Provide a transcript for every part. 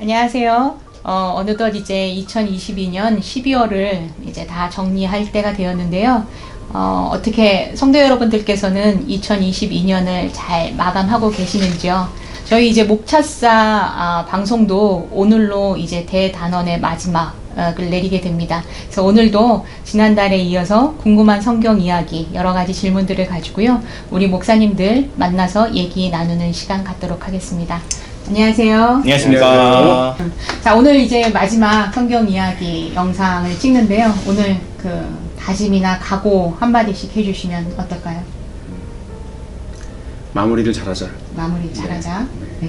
안녕하세요. 어느덧 이제 2022년 12월을 이제 다 정리할 때가 되었는데요. 어떻게 성도 여러분들께서는 2022년을 잘 마감하고 계시는지요? 저희 이제 목차사 방송도 오늘로 이제 대단원의 마지막을 내리게 됩니다. 그래서 오늘도 지난달에 이어서 궁금한 성경 이야기 여러 가지 질문들을 가지고요. 우리 목사님들 만나서 얘기 나누는 시간 갖도록 하겠습니다. 안녕하세요. 안녕하십니까. 자, 오늘 이제 마지막 성경 이야기 영상을 찍는데요. 오늘 그 다짐이나 각오 한마디씩 해주시면 어떨까요? 마무리를 잘하자. 마무리 잘하자. 네.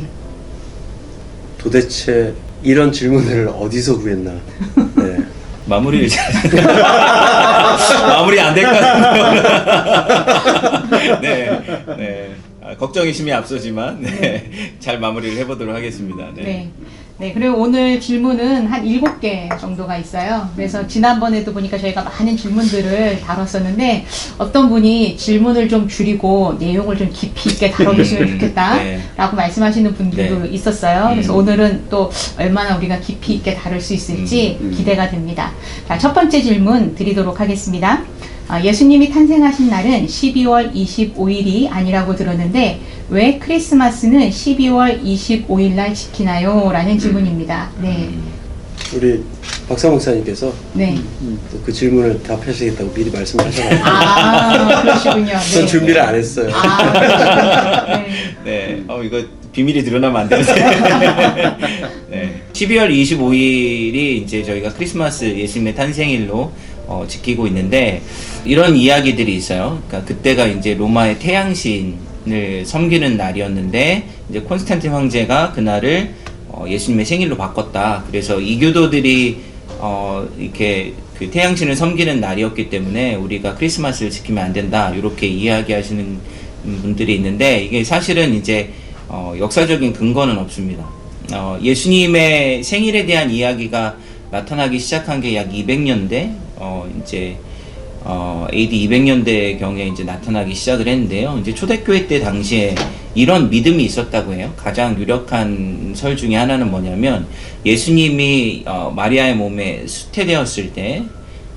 도대체 이런 질문을 어디서 구했나? 네. 마무리를 마무리 안 될 것 같은데요. 네, 네. 걱정이심이 앞서지만 잘 마무리를 해보도록 하겠습니다. 네. 네, 그리고 오늘 질문은 한 7개 정도가 있어요. 그래서 지난번에도 보니까 저희가 많은 질문들을 다뤘었는데 어떤 분이 질문을 좀 줄이고 내용을 좀 깊이 있게 다뤄주시면 좋겠다라고 말씀하시는 분들도 있었어요. 그래서 오늘은 또 얼마나 우리가 깊이 있게 다룰 수 있을지 기대가 됩니다. 자, 첫 번째 질문 드리도록 하겠습니다. 예수님이 탄생하신 날은 12월 25일이 아니라고 들었는데 왜 크리스마스는 12월 25일 날 지키나요? 라는 질문입니다. 네. 우리 박사 목사님께서 네. 그 질문을 답하시겠다고 미리 말씀을 하셔가지고 그러시군요. 전 네. 준비를 안 했어요. 그러시군요. 네. 네, 이거 비밀이 드러나면 안 되는데. 네. 12월 25일이 이제 저희가 크리스마스 예수님의 탄생일로 지키고 있는데 이런 이야기들이 있어요. 그러니까 그때가 이제 로마의 태양신을 섬기는 날이었는데 이제 콘스탄틴 황제가 그날을 예수님의 생일로 바꿨다. 그래서 이교도들이 이렇게 그 태양신을 섬기는 날이었기 때문에 우리가 크리스마스를 지키면 안 된다. 이렇게 이야기하시는 분들이 있는데 이게 사실은 이제 역사적인 근거는 없습니다. 예수님의 생일에 대한 이야기가 나타나기 시작한 게 약 200년대, 이제, AD 200년대 경에 이제 나타나기 시작을 했는데요. 이제 초대교회 때 당시에 이런 믿음이 있었다고 해요. 가장 유력한 설 중에 하나는 뭐냐면, 예수님이, 마리아의 몸에 수태되었을 때,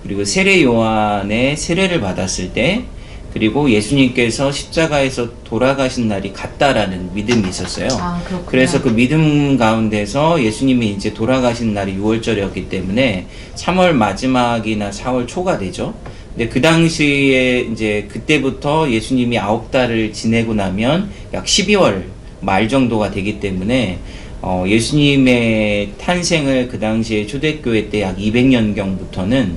그리고 세례 요한의 세례를 받았을 때, 그리고 예수님께서 십자가에서 돌아가신 날이 같다라는 믿음이 있었어요. 그래서 그 믿음 가운데서 예수님이 이제 돌아가신 날이 6월절이었기 때문에 3월 마지막이나 4월 초가 되죠. 근데 그 당시에 이제 그때부터 예수님이 9달을 지내고 나면 약 12월 말 정도가 되기 때문에 예수님의 탄생을 그 당시에 초대교회 때 약 200년경부터는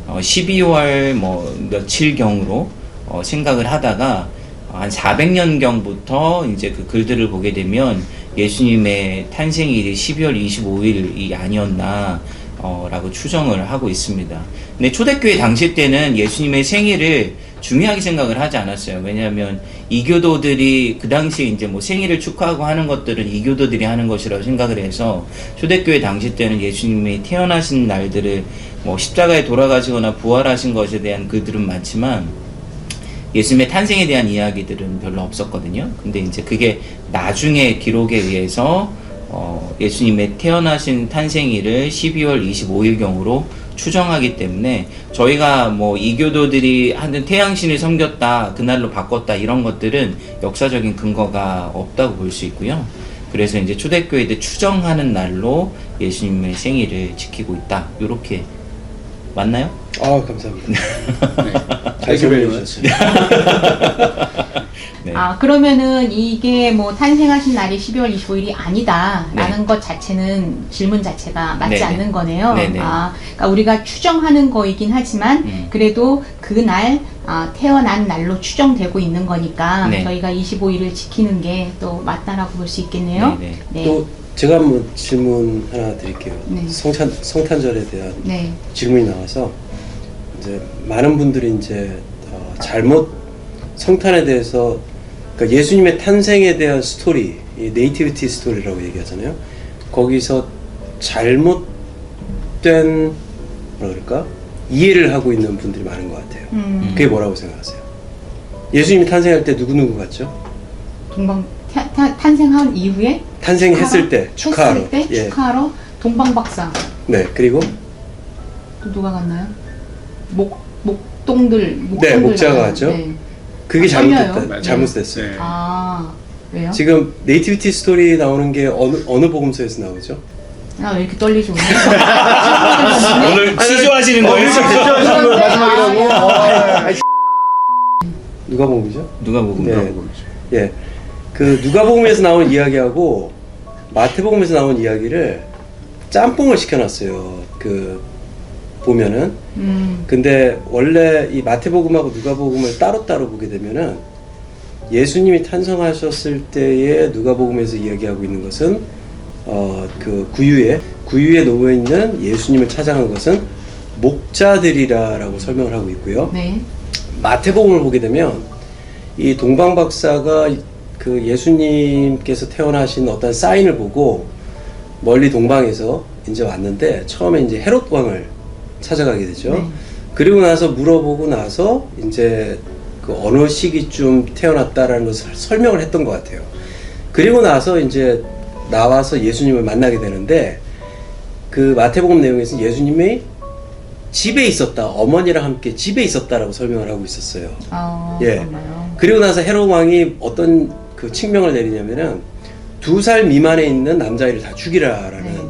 12월 며칠경으로 생각을 하다가 한 400년경부터 이제 그 글들을 보게 되면 예수님의 탄생일이 12월 25일이 아니었나 라고 추정을 하고 있습니다. 근데 초대교회 당시 때는 예수님의 생일을 중요하게 생각을 하지 않았어요. 왜냐하면 이교도들이 그 당시에 이제 뭐 생일을 축하하고 하는 것들은 이교도들이 하는 것이라고 생각을 해서 초대교회 당시 때는 예수님이 태어나신 날들을 뭐 십자가에 돌아가시거나 부활하신 것에 대한 글들은 많지만 예수님의 탄생에 대한 이야기들은 별로 없었거든요. 근데 이제 그게 나중에 기록에 의해서 예수님의 태어나신 탄생일을 12월 25일경으로 추정하기 때문에 저희가 뭐 이교도들이 하는 태양신을 섬겼다, 그날로 바꿨다 이런 것들은 역사적인 근거가 없다고 볼 수 있고요. 그래서 이제 초대교회들 추정하는 날로 예수님의 생일을 지키고 있다. 요렇게 맞나요? 감사합니다. 네. 잘 설명해 주셨어요. 네. 그러면은 이게 뭐 탄생하신 날이 12월 25일이 아니다라는 것 자체는 질문 자체가 맞지 않는 거네요. 그러니까 우리가 추정하는 거이긴 하지만 그래도 그날 태어난 날로 추정되고 있는 거니까 저희가 25일을 지키는 게 또 맞다라고 볼 수 있겠네요. 네. 또 제가 한번 질문 하나 드릴게요. 성탄절에 대한 질문이 나와서 이제 많은 분들이 이제 잘못 성탄에 대해서 그러니까 예수님의 탄생에 대한 스토리, 이 네이티비티 스토리라고 얘기하잖아요. 거기서 잘못된 뭐라 그럴까? 이해를 하고 있는 분들이 많은 것 같아요. 그게 뭐라고 생각하세요? 예수님이 탄생할 때 누구 같죠? 탄생한 이후에 탄생했을 때 축하하러. 했을 때 예. 축하하러 동방박사. 네, 그리고 또 누가 갔나요? 목동들. 네, 목자가 갔죠. 네. 그게 떨려요. 잘못됐다. 잘못됐어요. 네. 아, 왜요? 지금 네이티비티 스토리 나오는 게 어느 복음서에서 나오죠? 아, 왜 이렇게 떨리지 오늘? 오늘 시조하시는 거예요? 대표하시는 마지막이라고. 누가복음이죠? 누가 네. 예. 그 누가복음에서 나온 이야기하고 마태복음에서 나온 이야기를 짬뽕을 시켜놨어요. 그 보면은. 근데 원래 이 마태복음하고 누가복음을 따로따로 보게 되면은 예수님이 탄생하셨을 때에 누가복음에서 이야기하고 있는 것은 그 구유에 놓여 있는 예수님을 찾아간 것은 목자들이라고 설명을 하고 있고요. 네. 마태복음을 보게 되면 이 동방박사가 그 예수님께서 태어나신 어떤 사인을 보고 멀리 동방에서 이제 왔는데 처음에 이제 헤롯 왕을 찾아가게 되죠. 네. 그리고 나서 물어보고 나서 이제 그 어느 시기쯤 태어났다라는 것을 설명을 했던 것 같아요. 그리고 나서 이제 나와서 예수님을 만나게 되는데 그 마태복음 내용에서 예수님이 집에 있었다, 어머니랑 함께 집에 있었다라고 설명을 하고 있었어요. 아, 예. 정말요? 그리고 나서 헤롯 왕이 어떤 그 칙명을 내리냐면은 2살 미만에 있는 남자아이를 다 죽이라라는 네.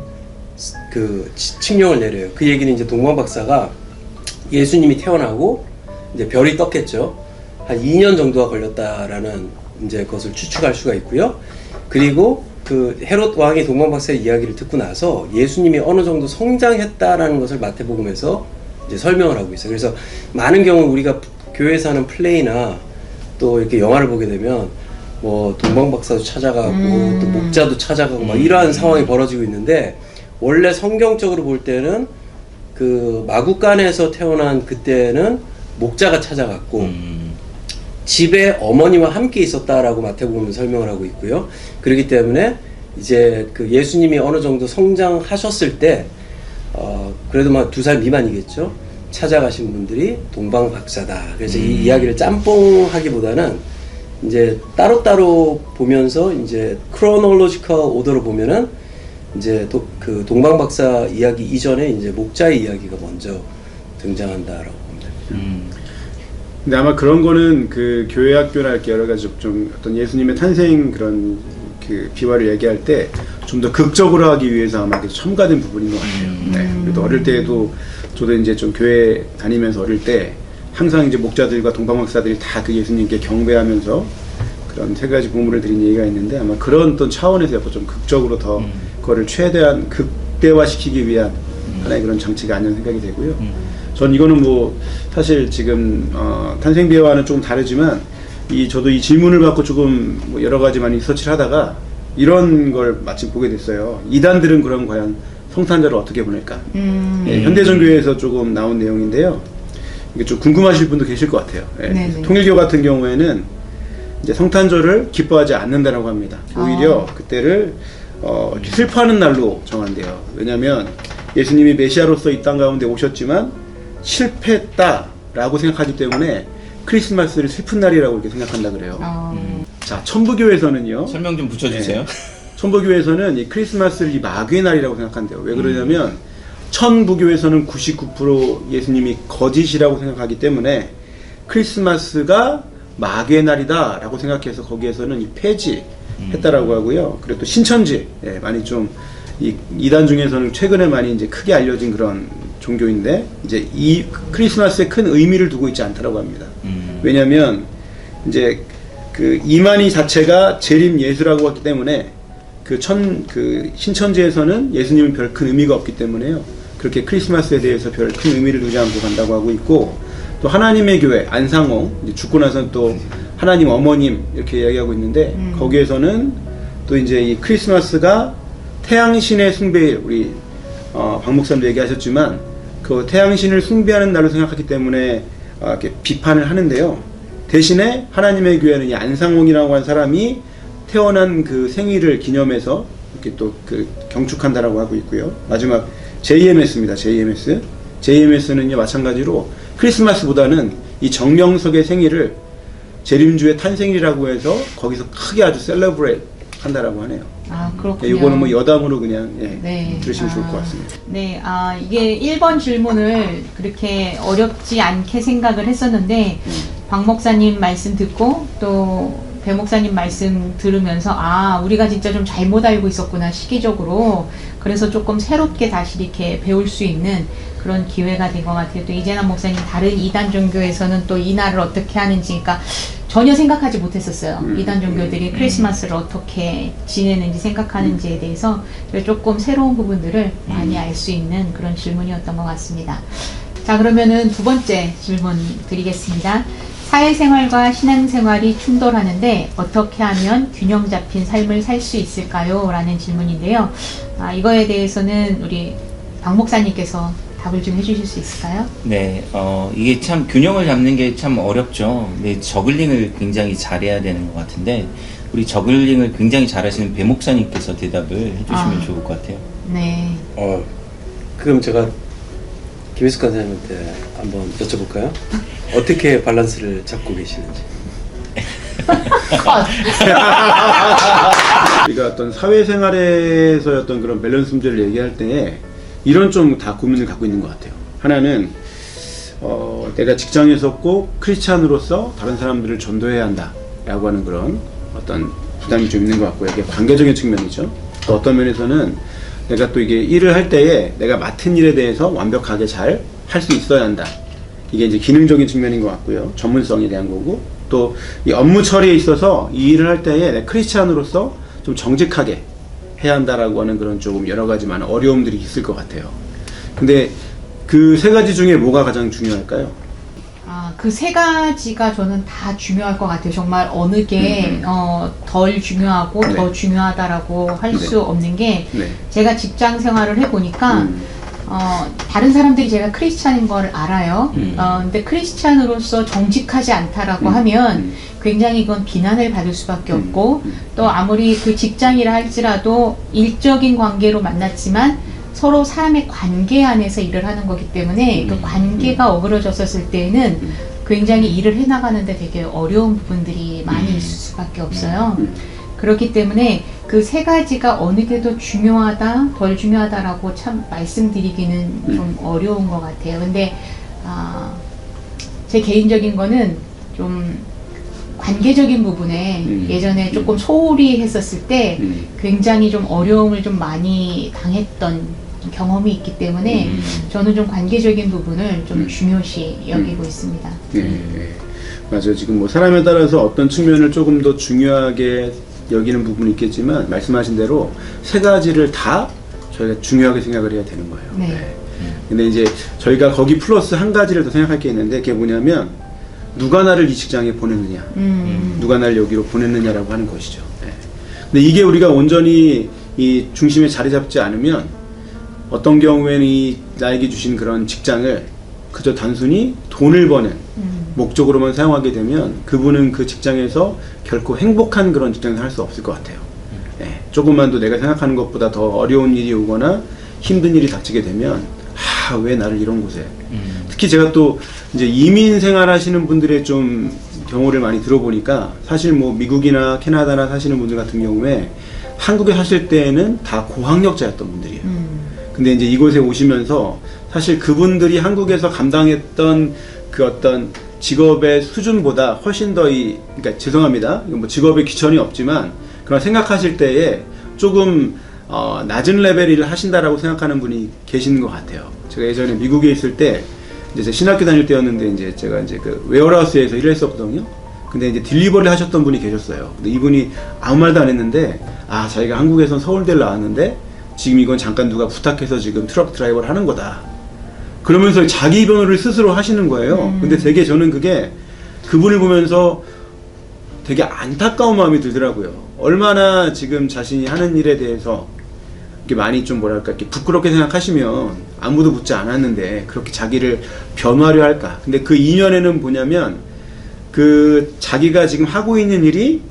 그 칙령을 내려요. 그 얘기는 이제 동방박사가 예수님이 태어나고 이제 별이 떴겠죠. 한 2년 정도가 걸렸다라는 이제 그것을 추측할 수가 있고요. 그리고 그 헤롯 왕이 동방박사의 이야기를 듣고 나서 예수님이 어느 정도 성장했다라는 것을 마태복음에서 이제 설명을 하고 있어요. 그래서 많은 경우 우리가 교회에서 하는 플레이나 또 이렇게 영화를 보게 되면 뭐 동방박사도 찾아가고 또 목자도 찾아가고 막 이러한 상황이 벌어지고 있는데 원래 성경적으로 볼 때는 그 마구간에서 태어난 그때는 목자가 찾아갔고 집에 어머니와 함께 있었다라고 마태복음은 설명을 하고 있고요. 그렇기 때문에 이제 그 예수님이 어느 정도 성장하셨을 때 그래도 막 2살 미만이겠죠. 찾아가신 분들이 동방박사다. 그래서 이 이야기를 짬뽕하기보다는 이제 따로따로 보면서 이제 크로놀로지컬 오더로 보면은 이제 그 동방박사 이야기 이전에 이제 목자의 이야기가 먼저 등장한다라고 봅니다. 근데 아마 그런 거는 그 교회 학교나 이렇게 여러 가지 좀 어떤 예수님의 탄생 그런 그 비화를 얘기할 때 좀 더 극적으로 하기 위해서 아마 첨가된 부분인 것 같아요. 네. 그래도 어릴 때에도 저도 이제 좀 교회 다니면서 어릴 때 항상 이제 목자들과 동방박사들이 다 그 예수님께 경배하면서 그런 세 가지 공물을 드린 얘기가 있는데 아마 그런 어떤 차원에서 약간 좀 극적으로 더 그거를 최대한 극대화시키기 위한 하나의 그런 장치가 아니라 생각이 되고요. 전 이거는 뭐 사실 지금 탄생비화와는 조금 다르지만 저도 이 질문을 받고 조금 뭐 여러 가지 많이 서치를 하다가 이런 걸 마침 보게 됐어요. 이단들은 그럼 과연 성탄절을 어떻게 보낼까? 예, 현대전교회에서 조금 나온 내용인데요. 이게 좀 궁금하실 분도 계실 것 같아요. 예, 통일교 같은 경우에는 이제 성탄절을 기뻐하지 않는다라고 합니다. 오히려 그때를 슬퍼하는 날로 정한대요. 왜냐하면 예수님이 메시아로서 이 땅 가운데 오셨지만 실패했다라고 생각하기 때문에 크리스마스를 슬픈 날이라고 이렇게 생각한다 그래요. 자, 천부교에서는요. 설명 좀 붙여주세요. 네, 천부교에서는 이 크리스마스를 이 마귀의 날이라고 생각한대요. 왜 그러냐면 천부교에서는 99% 예수님이 거짓이라고 생각하기 때문에 크리스마스가 마귀의 날이다 라고 생각해서 거기에서는 이 폐지했다라고 하고요. 그리고 또 신천지, 예, 많이 좀 이단 중에서는 최근에 많이 이제 크게 알려진 그런 종교인데 이제 이 크리스마스에 큰 의미를 두고 있지 않다라고 합니다. 왜냐하면 이제 그 이만희 자체가 재림 예수라고 했기 때문에 그 신천지에서는 예수님은 별 큰 의미가 없기 때문에요. 그렇게 크리스마스에 대해서 별 큰 의미를 두지 않고 간다고 하고 있고 또 하나님의 교회 안상홍 이제 죽고 나서는 또 하나님 어머님 이렇게 이야기하고 있는데 거기에서는 또 이제 이 크리스마스가 태양신의 숭배일 우리 박 목사님도 얘기하셨지만 그 태양신을 숭배하는 날로 생각하기 때문에 이렇게 비판을 하는데요. 대신에 하나님의 교회는 이 안상홍이라고 한 사람이 태어난 그 생일을 기념해서 이렇게 또 그 경축한다라고 하고 있고요. 마지막 JMS입니다. JMS는요 마찬가지로 크리스마스보다는 이 정명석의 생일을 재림주의 탄생이라고 해서 거기서 크게 아주 셀러브레이트 한다라고 하네요. 아, 그렇군요. 이거는 뭐 여담으로 그냥 네. 들으시면 좋을 것 같습니다. 네, 이게 1번 질문을 그렇게 어렵지 않게 생각을 했었는데, 박 목사님 말씀 듣고, 또 배 목사님 말씀 들으면서, 우리가 진짜 좀 잘못 알고 있었구나, 시기적으로. 그래서 조금 새롭게 다시 이렇게 배울 수 있는 그런 기회가 된 것 같아요. 또 이재남 목사님, 다른 이단 종교에서는 또 이날을 어떻게 하는지, 그러니까 전혀 생각하지 못했었어요. 이단 종교들이 크리스마스를 어떻게 지내는지 생각하는지에 대해서 조금 새로운 부분들을 많이 알 수 있는 그런 질문이었던 것 같습니다. 자, 그러면은 두 번째 질문 드리겠습니다. 사회생활과 신앙생활이 충돌하는데 어떻게 하면 균형 잡힌 삶을 살 수 있을까요? 라는 질문인데요. 이거에 대해서는 우리 박 목사님께서 답을 좀 해주실 수 있을까요? 네, 이게 참 균형을 잡는 게 참 어렵죠. 근데 저글링을 굉장히 잘해야 되는 것 같은데, 우리 저글링을 굉장히 잘하시는 배 목사님께서 대답을 해주시면 좋을 것 같아요. 네. 그럼 제가 김혜숙 간사님한테 한번 여쭤볼까요? 어떻게 밸런스를 잡고 계시는지. 우리가 어떤 사회생활에서의 어떤 그런 밸런스 문제를 얘기할 때 이런 좀 다 고민을 갖고 있는 것 같아요. 하나는 내가 직장에서 꼭 크리스찬으로서 다른 사람들을 전도해야 한다라고 하는 그런 어떤 부담이 좀 있는 것 같고요. 이게 관계적인 측면이죠. 또 어떤 면에서는 내가 또 이게 일을 할 때에 내가 맡은 일에 대해서 완벽하게 잘 할 수 있어야 한다. 이게 이제 기능적인 측면인 것 같고요. 전문성에 대한 거고, 또 이 업무 처리에 있어서 이 일을 할 때에 내 크리스찬으로서 좀 정직하게 해야 한다라고 하는 그런 조금 여러 가지 많은 어려움들이 있을 것 같아요. 근데 그 세 가지 중에 뭐가 가장 중요할까요? 그 세 가지가 저는 다 중요할 것 같아요. 정말 어느 게 덜 중요하고 네. 더 중요하다라고 할 네. 수 없는 게, 네. 제가 직장 생활을 해보니까 다른 사람들이 제가 크리스찬인 걸 알아요. 근데 크리스찬으로서 정직하지 않다라고 하면 굉장히 이건 비난을 받을 수밖에 없고, 또 아무리 그 직장이라 할지라도 일적인 관계로 만났지만 서로 사람의 관계 안에서 일을 하는 거기 때문에 그 관계가 어그러졌었을 때에는 굉장히 일을 해나가는데 되게 어려운 부분들이 많이 있을 수밖에 없어요. 그렇기 때문에 그 세 가지가 어느 게 더 중요하다, 덜 중요하다라고 참 말씀드리기는 좀 어려운 것 같아요. 근데 제 개인적인 거는 좀 관계적인 부분에 예전에 조금 소홀히 했었을 때 굉장히 좀 어려움을 좀 많이 당했던 경험이 있기 때문에 저는 좀 관계적인 부분을 좀 중요시 여기고 있습니다. 네. 맞아요. 지금 뭐 사람에 따라서 어떤 측면을 조금 더 중요하게 여기는 부분이 있겠지만, 말씀하신 대로 세 가지를 다 저희가 중요하게 생각을 해야 되는 거예요. 네. 근데 이제 저희가 거기 플러스 한 가지를 더 생각할 게 있는데, 그게 뭐냐면 누가 나를 이 직장에 보냈느냐, 누가 나를 여기로 보냈느냐라고 하는 것이죠. 네. 근데 이게 우리가 온전히 이 중심에 자리 잡지 않으면 어떤 경우에는 이 나에게 주신 그런 직장을 그저 단순히 돈을 버는 목적으로만 사용하게 되면 그분은 그 직장에서 결코 행복한 그런 직장을 할 수 없을 것 같아요. 네. 조금만 더 내가 생각하는 것보다 더 어려운 일이 오거나 힘든 일이 닥치게 되면 왜 나를 이런 곳에, 특히 제가 또 이제 이민 생활하시는 분들의 좀 경우를 많이 들어보니까, 사실 뭐 미국이나 캐나다나 사시는 분들 같은 경우에 한국에 사실 때에는 다 고학력자였던 분들이에요. 근데 이제 이곳에 오시면서 사실 그분들이 한국에서 감당했던 그 어떤 직업의 수준보다 훨씬 더 그러니까 죄송합니다. 뭐 직업에 귀천이 없지만, 그런 생각하실 때에 조금 낮은 레벨 일을 하신다라고 생각하는 분이 계시는 것 같아요. 제가 예전에 미국에 있을 때 이제 신학교 다닐 때였는데, 이제 제가 이제 그 웨어하우스에서 일을 했었거든요. 근데 이제 딜리버리 하셨던 분이 계셨어요. 근데 이분이 아무 말도 안 했는데, 자기가 한국에선 서울대를 나왔는데 지금 이건 잠깐 누가 부탁해서 지금 트럭 드라이버를 하는 거다, 그러면서 자기 변호를 스스로 하시는 거예요. 근데 되게 저는 그게 그분을 보면서 되게 안타까운 마음이 들더라고요. 얼마나 지금 자신이 하는 일에 대해서 이렇게 많이 좀 뭐랄까 이렇게 부끄럽게 생각하시면 아무도 묻지 않았는데 그렇게 자기를 변호하려 할까. 근데 그 이면에는 뭐냐면, 그 자기가 지금 하고 있는 일이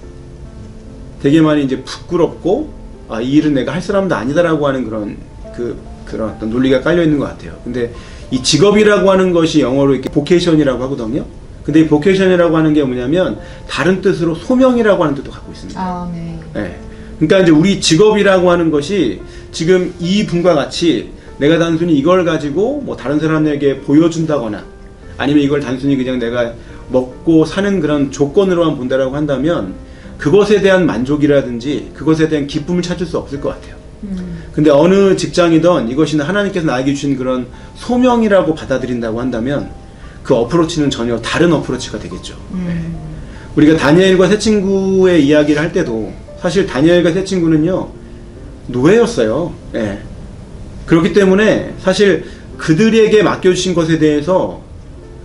되게 많이 이제 부끄럽고, 이 일은 내가 할 사람도 아니다라고 하는 그런 어떤 논리가 깔려 있는 것 같아요. 근데 이 직업이라고 하는 것이 영어로 이렇게 보케이션이라고 하거든요. 근데 이 보케이션이라고 하는 게 뭐냐면 다른 뜻으로 소명이라고 하는 뜻도 갖고 있습니다. 아, 네. 네. 그러니까 이제 우리 직업이라고 하는 것이 지금 이 분과 같이 내가 단순히 이걸 가지고 뭐 다른 사람에게 보여준다거나 아니면 이걸 단순히 그냥 내가 먹고 사는 그런 조건으로만 본다라고 한다면 그것에 대한 만족이라든지 그것에 대한 기쁨을 찾을 수 없을 것 같아요. 근데 어느 직장이든 이것이 하나님께서 나에게 주신 그런 소명이라고 받아들인다고 한다면 그 어프로치는 전혀 다른 어프로치가 되겠죠. 네. 우리가 다니엘과 세 친구의 이야기를 할 때도 사실 다니엘과 세 친구는요 노예였어요. 네. 그렇기 때문에 사실 그들에게 맡겨주신 것에 대해서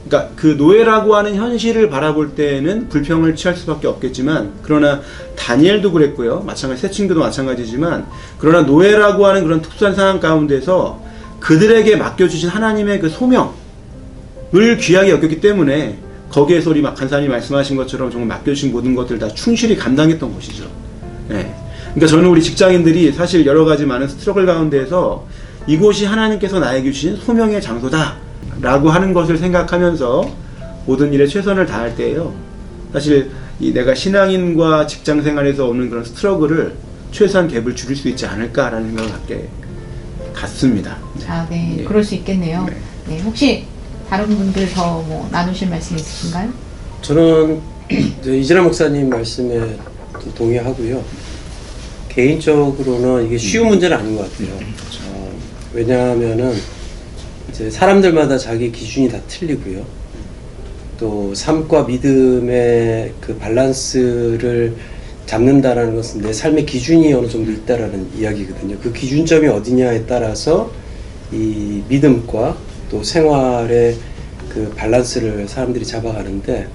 그러니까 그 노예라고 하는 현실을 바라볼 때는 불평을 취할 수밖에 없겠지만 그러나 다니엘도 그랬고요. 마찬가지 세 친구도 마찬가지지만 그러나 노예라고 하는 그런 특수한 상황 가운데서 그들에게 맡겨주신 하나님의 그 소명을 귀하게 여겼기 때문에 거기에서 우리 간사님 말씀하신 것처럼 정말 맡겨주신 모든 것들 다 충실히 감당했던 것이죠. 네. 그러니까 저는 우리 직장인들이 사실 여러 가지 많은 스트러글 가운데에서 이곳이 하나님께서 나에게 주신 소명의 장소다 라고 하는 것을 생각하면서 모든 일에 최선을 다할 때에요. 사실 내가 신앙인과 직장 생활에서 오는 그런 스트러글을 최소한 갭을 줄일 수 있지 않을까라는 생각을 갖게 같습니다. 아, 네. 예. 그럴 수 있겠네요. 네. 네. 혹시 다른 분들 더 뭐 나누실 말씀 있으신가요? 저는 이재람 목사님 말씀에 동의하고요. 개인적으로는 이게 쉬운 문제는 아닌 것 같아요. 왜냐하면은 이제 사람들마다 자기 기준이 다 틀리고요. 또 삶과 믿음의 그 밸런스를 잡는다라는 것은 내 삶의 기준이 어느 정도 있다라는 이야기거든요. 그 기준점이 어디냐에 따라서 이 믿음과 또 생활의 그 밸런스를 사람들이 잡아가는데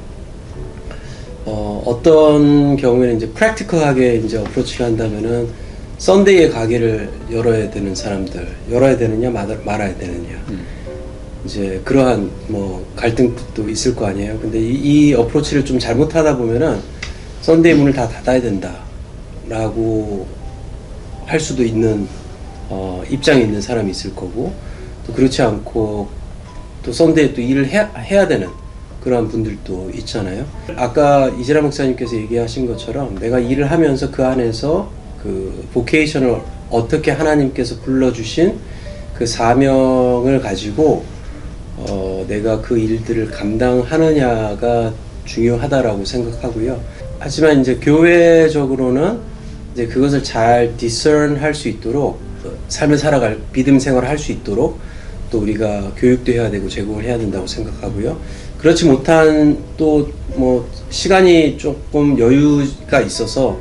어떤 경우에는 이제 프랙티컬하게 이제 어프로치를 한다면은 썬데이에 가게를 열어야 되는 사람들, 열어야 되느냐 말아야 되느냐 이제 그러한 뭐 갈등도 있을 거 아니에요. 근데 이 어프로치를 좀 잘못하다 보면은 썬데이 문을 다 닫아야 된다라고 할 수도 있는 입장에 있는 사람이 있을 거고 또 그렇지 않고 또 썬데이에 또 일을 해야 되는 그런 분들도 있잖아요. 아까 이재람 목사님께서 얘기하신 것처럼 내가 일을 하면서 그 안에서 그 보케이션을 어떻게 하나님께서 불러주신 그 사명을 가지고 내가 그 일들을 감당하느냐가 중요하다라고 생각하고요. 하지만 이제 교회적으로는 이제 그것을 잘 discern 할 수 있도록 삶을 살아갈 믿음 생활을 할 수 있도록 또 우리가 교육도 해야 되고 제공을 해야 된다고 생각하고요. 그렇지 못한 또 뭐 시간이 조금 여유가 있어서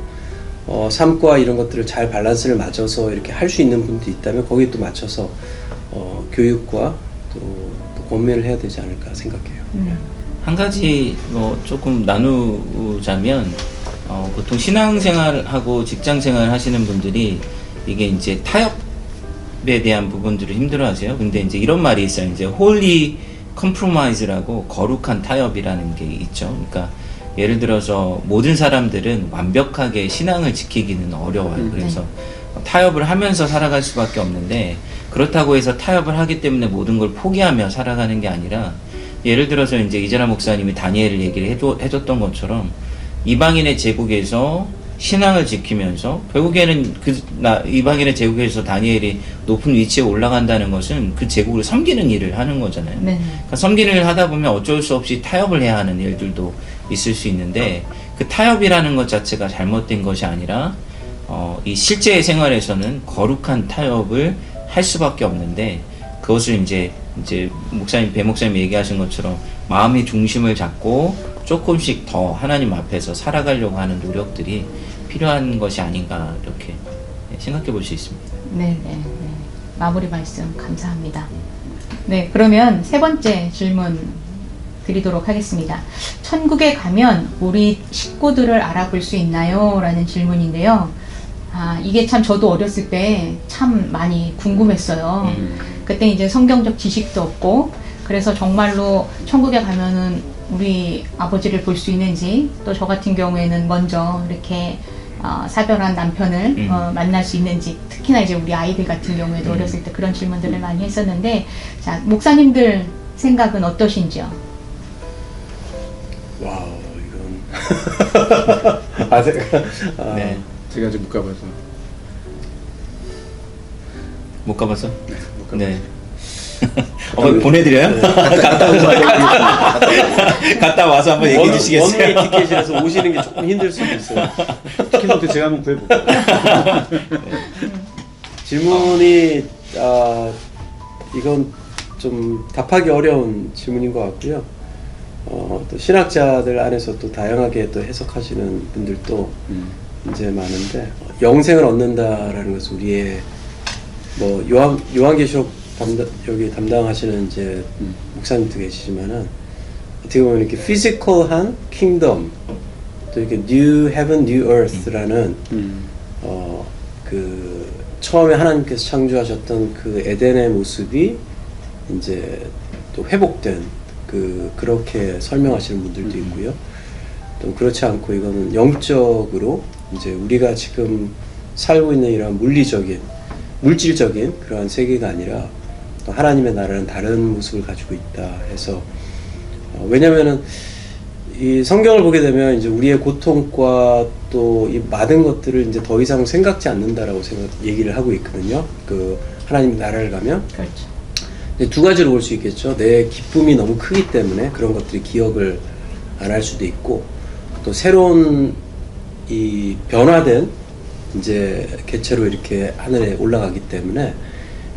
삶과 이런 것들을 잘 밸런스를 맞춰서 이렇게 할 수 있는 분도 있다면 거기에 또 맞춰서 교육과 또 권면을 해야 되지 않을까 생각해요. 한 가지 뭐 조금 나누자면 보통 신앙생활하고 직장생활 하시는 분들이 이게 이제 타협에 대한 부분들을 힘들어하세요. 근데 이제 이런 말이 있어요. 이제 holy compromise라고 거룩한 타협이라는 게 있죠. 그러니까 예를 들어서 모든 사람들은 완벽하게 신앙을 지키기는 어려워요. 그래서 타협을 하면서 살아갈 수밖에 없는데 그렇다고 해서 타협을 하기 때문에 모든 걸 포기하며 살아가는 게 아니라 예를 들어서 이제 이재람 목사님이 다니엘을 얘기를 해줬던 것처럼 이방인의 제국에서 신앙을 지키면서 결국에는 이방인의 제국에서 다니엘이 높은 위치에 올라간다는 것은 그 제국을 섬기는 일을 하는 거잖아요. 네. 그러니까 섬기는 일을 하다 보면 어쩔 수 없이 타협을 해야 하는 일들도 있을 수 있는데 그 타협이라는 것 자체가 잘못된 것이 아니라 이 실제 생활에서는 거룩한 타협을 할 수밖에 없는데 그것을 이제 배 목사님이 얘기하신 것처럼 마음의 중심을 잡고 조금씩 더 하나님 앞에서 살아가려고 하는 노력들이 필요한 것이 아닌가 이렇게 생각해 볼 수 있습니다. 네. 마무리 말씀 감사합니다. 네, 그러면 세 번째 질문 드리도록 하겠습니다. 천국에 가면 우리 식구들을 알아볼 수 있나요? 라는 질문인데요. 이게 참 저도 어렸을 때 참 많이 궁금했어요. 그때 이제 성경적 지식도 없고 그래서 정말로 천국에 가면은 우리 아버지를 볼 수 있는지 또 저 같은 경우에는 먼저 이렇게 사별한 남편을 만날 수 있는지 특히나 이제 우리 아이들 같은 경우에도 어렸을 때 그런 질문들을 많이 했었는데 자 목사님들 생각은 어떠신지요? 와우, 이건 네. 제가 아직 못 가봐서. 못 가봤어? 네, 못 가봐서. 네. 보내드려요? 네. 갔다 와서 한번 얘기해 주시겠어요? 원웨이 티켓이라서 오시는 게 조금 힘들 수도 있어요. 티켓부터 제가 한번 구해볼게요. 질문이 이건 좀 답하기 어려운 질문인 것 같고요. 또 신학자들 안에서 또 다양하게 또 해석하시는 분들도 이제 많은데, 영생을 얻는다라는 것은 우리의 뭐 요한계시록 여기 담당하시는 이제 목사님도 계시지만은, 어떻게 보면 이렇게 피지컬한 킹덤, 또 이렇게 new heaven, new earth라는 그 처음에 하나님께서 창조하셨던 그 에덴의 모습이 이제 또 회복된 그렇게 설명하시는 분들도 있고요. 또 그렇지 않고 이거는 영적으로 이제 우리가 지금 살고 있는 이런 물질적인 그러한 세계가 아니라 또 하나님의 나라는 다른 모습을 가지고 있다 해서, 왜냐면은 이 성경을 보게 되면 이제 우리의 고통과 또 이 많은 것들을 이제 더 이상 생각지 않는다라고 얘기를 하고 있거든요. 그 하나님의 나라를 가면. 그렇죠. 이제 두 가지로 볼 수 있겠죠. 내 기쁨이 너무 크기 때문에 그런 것들이 기억을 안 할 수도 있고, 또 새로운 이 변화된 이제 개체로 이렇게 하늘에 올라가기 때문에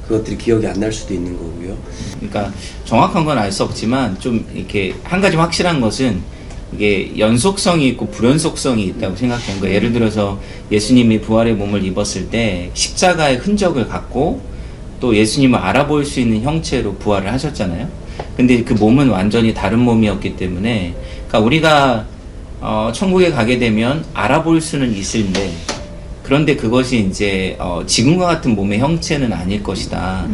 그것들이 기억이 안 날 수도 있는 거고요. 그러니까 정확한 건 알 수 없지만 좀 이렇게 한 가지 확실한 것은 이게 연속성이 있고 불연속성이 있다고 생각해요. 그러니까 예를 들어서 예수님이 부활의 몸을 입었을 때 십자가의 흔적을 갖고 또 예수님을 알아볼 수 있는 형체로 부활을 하셨잖아요. 근데 그 몸은 완전히 다른 몸이었기 때문에, 그러니까 우리가 천국에 가게 되면 알아볼 수는 있을는데, 그런데 그것이 이제 지금과 같은 몸의 형체는 아닐 것이다.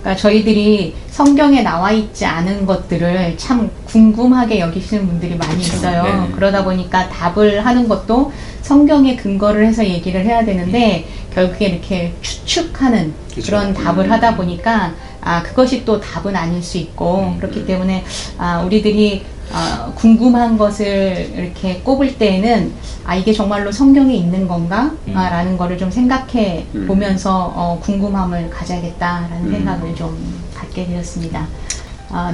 그러니까 저희들이 성경에 나와 있지 않은 것들을 참 궁금하게 여기시는 분들이 많이 있어요. 네. 그러다 보니까 답을 하는 것도 성경에 근거를 해서 얘기를 해야 되는데, 결국에 이렇게 추측하는 그렇죠. 그런 답을 하다 보니까 그것이 또 답은 아닐 수 있고, 그렇기 때문에 우리들이 궁금한 것을 이렇게 꼽을 때에는 이게 정말로 성경에 있는 건가? 라는 거를 좀 생각해 보면서 궁금함을 가져야겠다라는 생각을 좀 갖게 되었습니다.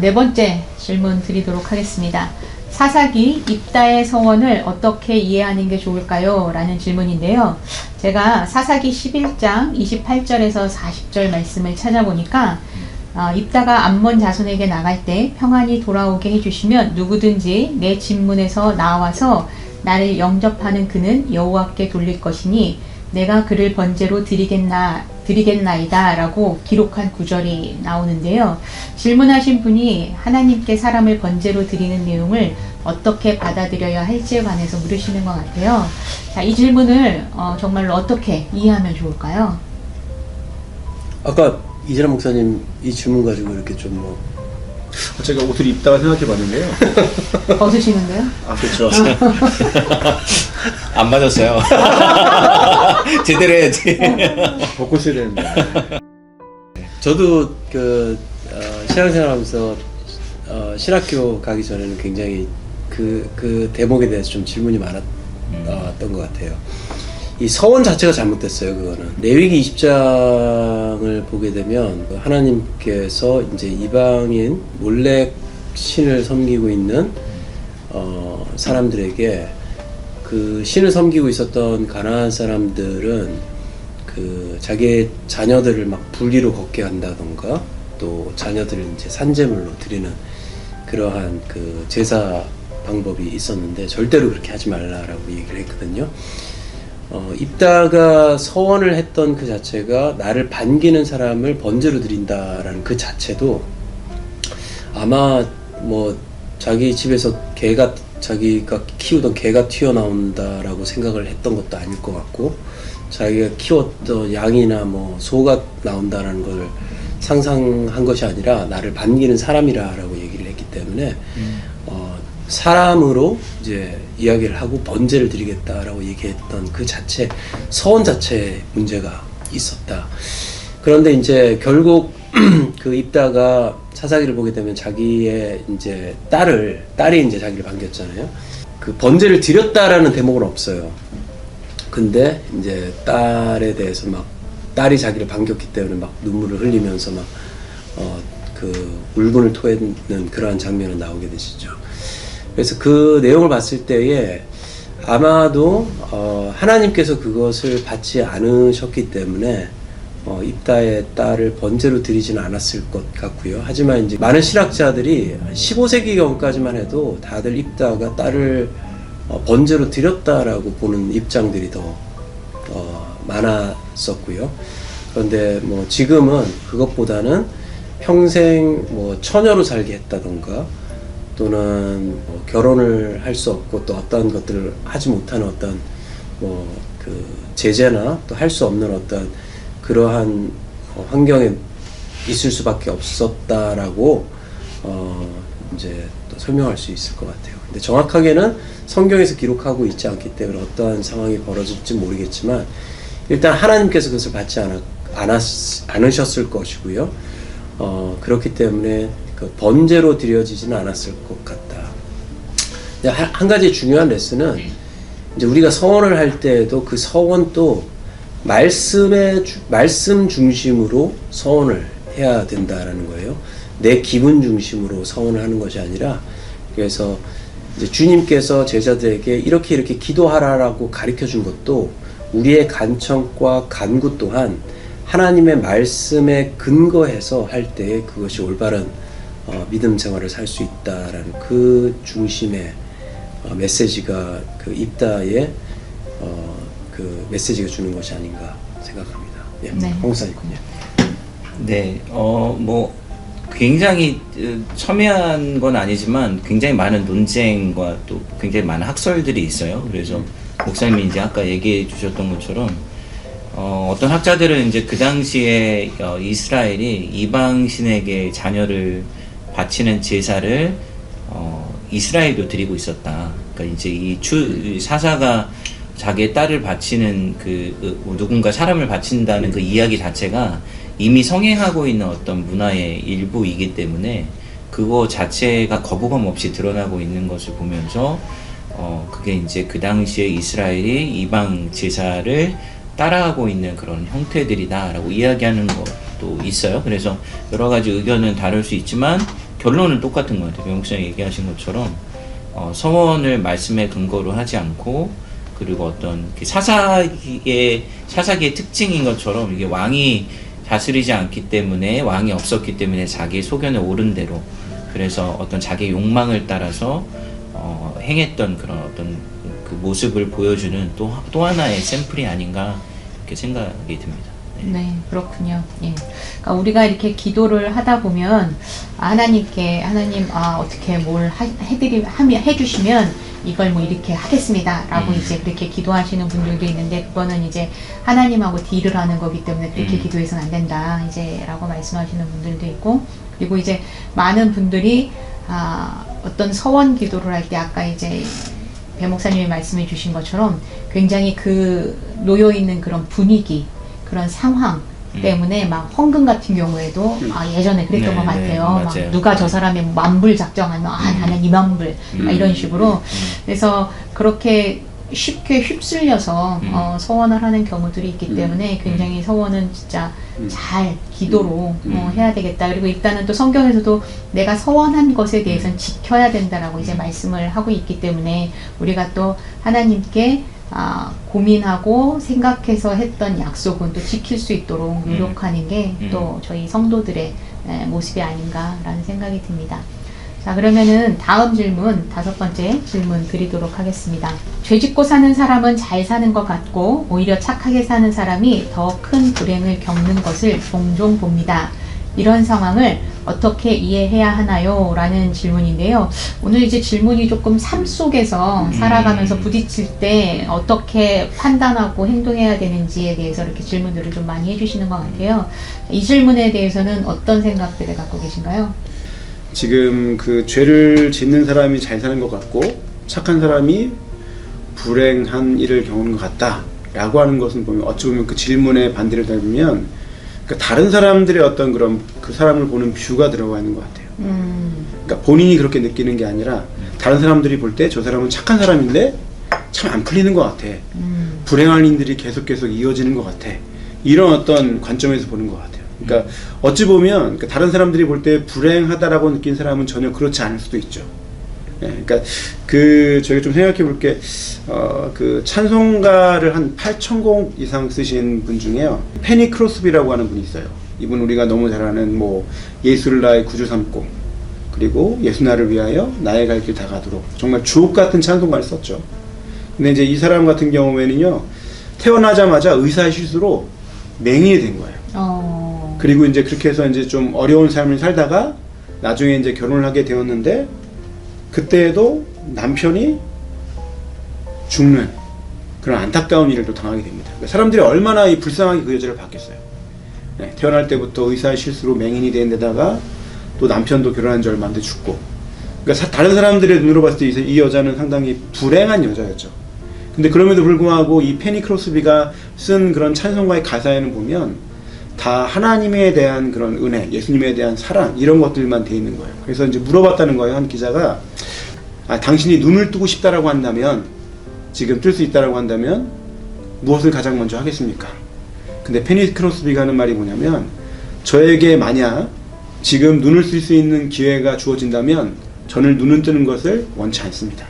네 번째 질문 드리도록 하겠습니다. 사사기 입다의 서원을 어떻게 이해하는 게 좋을까요? 라는 질문인데요. 제가 사사기 11장 28절에서 40절 말씀을 찾아보니까 입다가 암몬 자손에게 나갈 때 평안히 돌아오게 해주시면 누구든지 내 집문에서 나와서 나를 영접하는 그는 여호와께 돌릴 것이니 내가 그를 번제로 드리겠나이다 라고 기록한 구절이 나오는데요. 질문하신 분이 하나님께 사람을 번제로 드리는 내용을 어떻게 받아들여야 할지에 관해서 물으시는 것 같아요. 자, 이 질문을 정말로 어떻게 이해하면 좋을까요? 아까 이재람 목사님 이 질문 가지고 이렇게 좀 뭐 제가 옷을 입다가 생각해봤는데요. 벗으시는데요? 그렇죠. 안 맞았어요. 제대로 해야지. 벗고 있어야 되는데. 저도 신앙생활하면서 신학교 가기 전에는 굉장히 그 대목에 대해서 좀 질문이 많았던 것 같아요. 이 서원 자체가 잘못됐어요. 그거는 레위기 20장을 보게 되면 하나님께서 이제 이방인 몰렉 신을 섬기고 있는 사람들에게, 그 신을 섬기고 있었던 가나안 사람들은 그 자기의 자녀들을 막 불리로 걷게 한다던가, 또 자녀들을 이제 산제물로 드리는 그러한 그 제사 방법이 있었는데 절대로 그렇게 하지 말라라고 얘기를 했거든요. 입다가 서원을 했던 그 자체가 나를 반기는 사람을 번제로 드린다라는 그 자체도 아마 뭐 자기 집에서 자기가 키우던 개가 튀어나온다라고 생각을 했던 것도 아닐 것 같고, 자기가 키웠던 양이나 뭐 소가 나온다라는 걸 상상한 것이 아니라 나를 반기는 사람이라고 얘기를 했기 때문에 사람으로 이제 이야기를 하고 번제를 드리겠다라고 얘기했던 그 자체, 서원 자체에 문제가 있었다. 그런데 이제 결국 그 입다가 사사기를 보게 되면 자기의 이제 딸이 이제 자기를 반겼잖아요. 그 번제를 드렸다라는 대목은 없어요. 근데 이제 딸에 대해서 막 딸이 자기를 반겼기 때문에 막 눈물을 흘리면서 막 그 울분을 토했는 그러한 장면이 나오게 되시죠. 그래서 그 내용을 봤을 때에 아마도 하나님께서 그것을 받지 않으셨기 때문에 입다의 딸을 번제로 드리지는 않았을 것 같고요. 하지만 이제 많은 신학자들이 15세기경까지만 해도 다들 입다가 딸을 번제로 드렸다라고 보는 입장들이 더 많았었고요. 그런데 뭐 지금은 그것보다는 평생 뭐 처녀로 살게 했다던가 또는 뭐 결혼을 할 수 없고 또 어떤 것들을 하지 못하는 어떤 뭐 그 제재나 또 할 수 없는 어떤 그러한 환경에 있을 수밖에 없었다라고 이제 또 설명할 수 있을 것 같아요. 근데 정확하게는 성경에서 기록하고 있지 않기 때문에 어떠한 상황이 벌어질지 모르겠지만 일단 하나님께서 그것을 받지 않으셨을 것이고요. 그렇기 때문에 그 번제로 드려지지는 않았을 것 같다. 한 가지 중요한 레슨은 이제 우리가 서원을 할 때에도 그 서원도 말씀 중심으로 서원을 해야 된다라는 거예요. 내 기분 중심으로 서원을 하는 것이 아니라 그래서 이제 주님께서 제자들에게 이렇게 기도하라라고 가르쳐 준 것도 우리의 간청과 간구 또한 하나님의 말씀에 근거해서 할 때 그것이 올바른 믿음 생활을 살 수 있다라는 그 중심의 메시지가 그 입다의 그 메시지가 주는 것이 아닌가 생각합니다. 예, 네. 홍사님군요. 네, 뭐 굉장히 첨예한 건 아니지만 굉장히 많은 논쟁과 또 굉장히 많은 학설들이 있어요. 그래서 목사님이 이제 아까 얘기해 주셨던 것처럼 어떤 학자들은 이제 그 당시에 이스라엘이 이방신에게 자녀를 바치는 제사를 이스라엘도 드리고 있었다. 그러니까 이제 이 사사가 자기의 딸을 바치는 누군가 사람을 바친다는 그 이야기 자체가 이미 성행하고 있는 어떤 문화의 일부이기 때문에 그거 자체가 거부감 없이 드러나고 있는 것을 보면서 그게 이제 그 당시에 이스라엘이 이방 제사를 따라하고 있는 그런 형태들이다라고 이야기하는 것도 있어요. 그래서 여러 가지 의견은 다를 수 있지만 결론은 똑같은 것 같아요. 명목사님 얘기하신 것처럼 서원을 말씀에 근거로 하지 않고 그리고 어떤 사사기의 특징인 것처럼 이게 왕이 다스리지 않기 때문에 왕이 없었기 때문에 자기 소견에 옳은 대로 그래서 어떤 자기 욕망을 따라서 행했던 그런 어떤 그 모습을 보여주는 또 하나의 샘플이 아닌가 이렇게 생각이 듭니다. 네, 그렇군요. 예. 그러니까 우리가 이렇게 기도를 하다 보면 하나님 어떻게 뭘 해주시면 이걸 뭐 이렇게 하겠습니다라고 이제 그렇게 기도하시는 분들도 있는데 그거는 이제 하나님하고 딜을 하는 거기 때문에 그렇게 기도해서는 안 된다 이제라고 말씀하시는 분들도 있고 그리고 이제 많은 분들이 어떤 서원 기도를 할 때 아까 이제 배 목사님이 말씀해 주신 것처럼 굉장히 그 놓여 있는 그런 분위기 그런 상황 때문에 막 헌금 같은 경우에도 예전에 그랬던 것 같아요. 막 누가 저 사람의 만불 작정하면 나는 2만 불 이런 식으로 그래서 그렇게 쉽게 휩쓸려서 서원을 하는 경우들이 있기 때문에 굉장히 서원은 진짜 잘 기도로 해야 되겠다. 그리고 일단은 또 성경에서도 내가 서원한 것에 대해서는 지켜야 된다라고 이제 말씀을 하고 있기 때문에 우리가 또 하나님께 고민하고 생각해서 했던 약속은 또 지킬 수 있도록 노력하는 게 또 저희 성도들의 모습이 아닌가라는 생각이 듭니다. 자, 그러면은 다음 질문, 5번째 질문 드리도록 하겠습니다. 죄 짓고 사는 사람은 잘 사는 것 같고 오히려 착하게 사는 사람이 더 큰 불행을 겪는 것을 종종 봅니다. 이런 상황을 어떻게 이해해야 하나요? 라는 질문인데요. 오늘 이제 질문이 조금 삶 속에서 살아가면서 부딪힐 때 어떻게 판단하고 행동해야 되는지에 대해서 이렇게 질문들을 좀 많이 해주시는 것 같아요. 이 질문에 대해서는 어떤 생각들을 갖고 계신가요? 지금 그 죄를 짓는 사람이 잘 사는 것 같고 착한 사람이 불행한 일을 겪는 것 같다 라고 하는 것은 보면 어찌 보면 그 질문에 반대를 달면 그러니까 다른 사람들의 어떤 그런 그 사람을 보는 뷰가 들어가 있는 것 같아요. 그러니까 본인이 그렇게 느끼는 게 아니라 다른 사람들이 볼 때 저 사람은 착한 사람인데 참 안 풀리는 것 같아. 불행한 일들이 계속 이어지는 것 같아. 이런 어떤 관점에서 보는 것 같아요. 그러니까 어찌 보면 다른 사람들이 볼 때 불행하다라고 느낀 사람은 전혀 그렇지 않을 수도 있죠. 네, 그러니까 저희가 좀 생각해 볼 게 그 찬송가를 한 8,000곡 이상 쓰신 분 중에요. 페니 크로스비라고 하는 분이 있어요. 이분 우리가 너무 잘 아는 뭐 예수를 나의 구주 삼고 그리고 예수 나를 위하여 나의 갈 길 다 가도록 정말 주옥 같은 찬송가를 썼죠. 근데 이제 이 사람 같은 경우에는요 태어나자마자 의사의 실수로 맹인이 된 거예요. 그리고 이제 그렇게 해서 이제 좀 어려운 삶을 살다가 나중에 이제 결혼을 하게 되었는데 그때에도 남편이 죽는 그런 안타까운 일을 또 당하게 됩니다. 그러니까 사람들이 얼마나 이 불쌍하게 그 여자를 봤겠어요. 네, 태어날 때부터 의사의 실수로 맹인이 된 데다가 또 남편도 결혼한 지 얼마 안 돼 죽고. 그러니까 다른 사람들의 눈으로 봤을 때 이 여자는 상당히 불행한 여자였죠. 근데 그럼에도 불구하고 이 페니 크로스비가 쓴 그런 찬송가의 가사에는 보면 다 하나님에 대한 그런 은혜, 예수님에 대한 사랑 이런 것들만 돼 있는 거예요. 그래서 이제 물어봤다는 거예요. 한 기자가 당신이 눈을 뜨고 싶다라고 한다면 지금 뜰 수 있다라고 한다면 무엇을 가장 먼저 하겠습니까? 근데 페니 크로스비가 하는 말이 뭐냐면 저에게 만약 지금 눈을 쓸 수 있는 기회가 주어진다면 저는 눈을 뜨는 것을 원치 않습니다.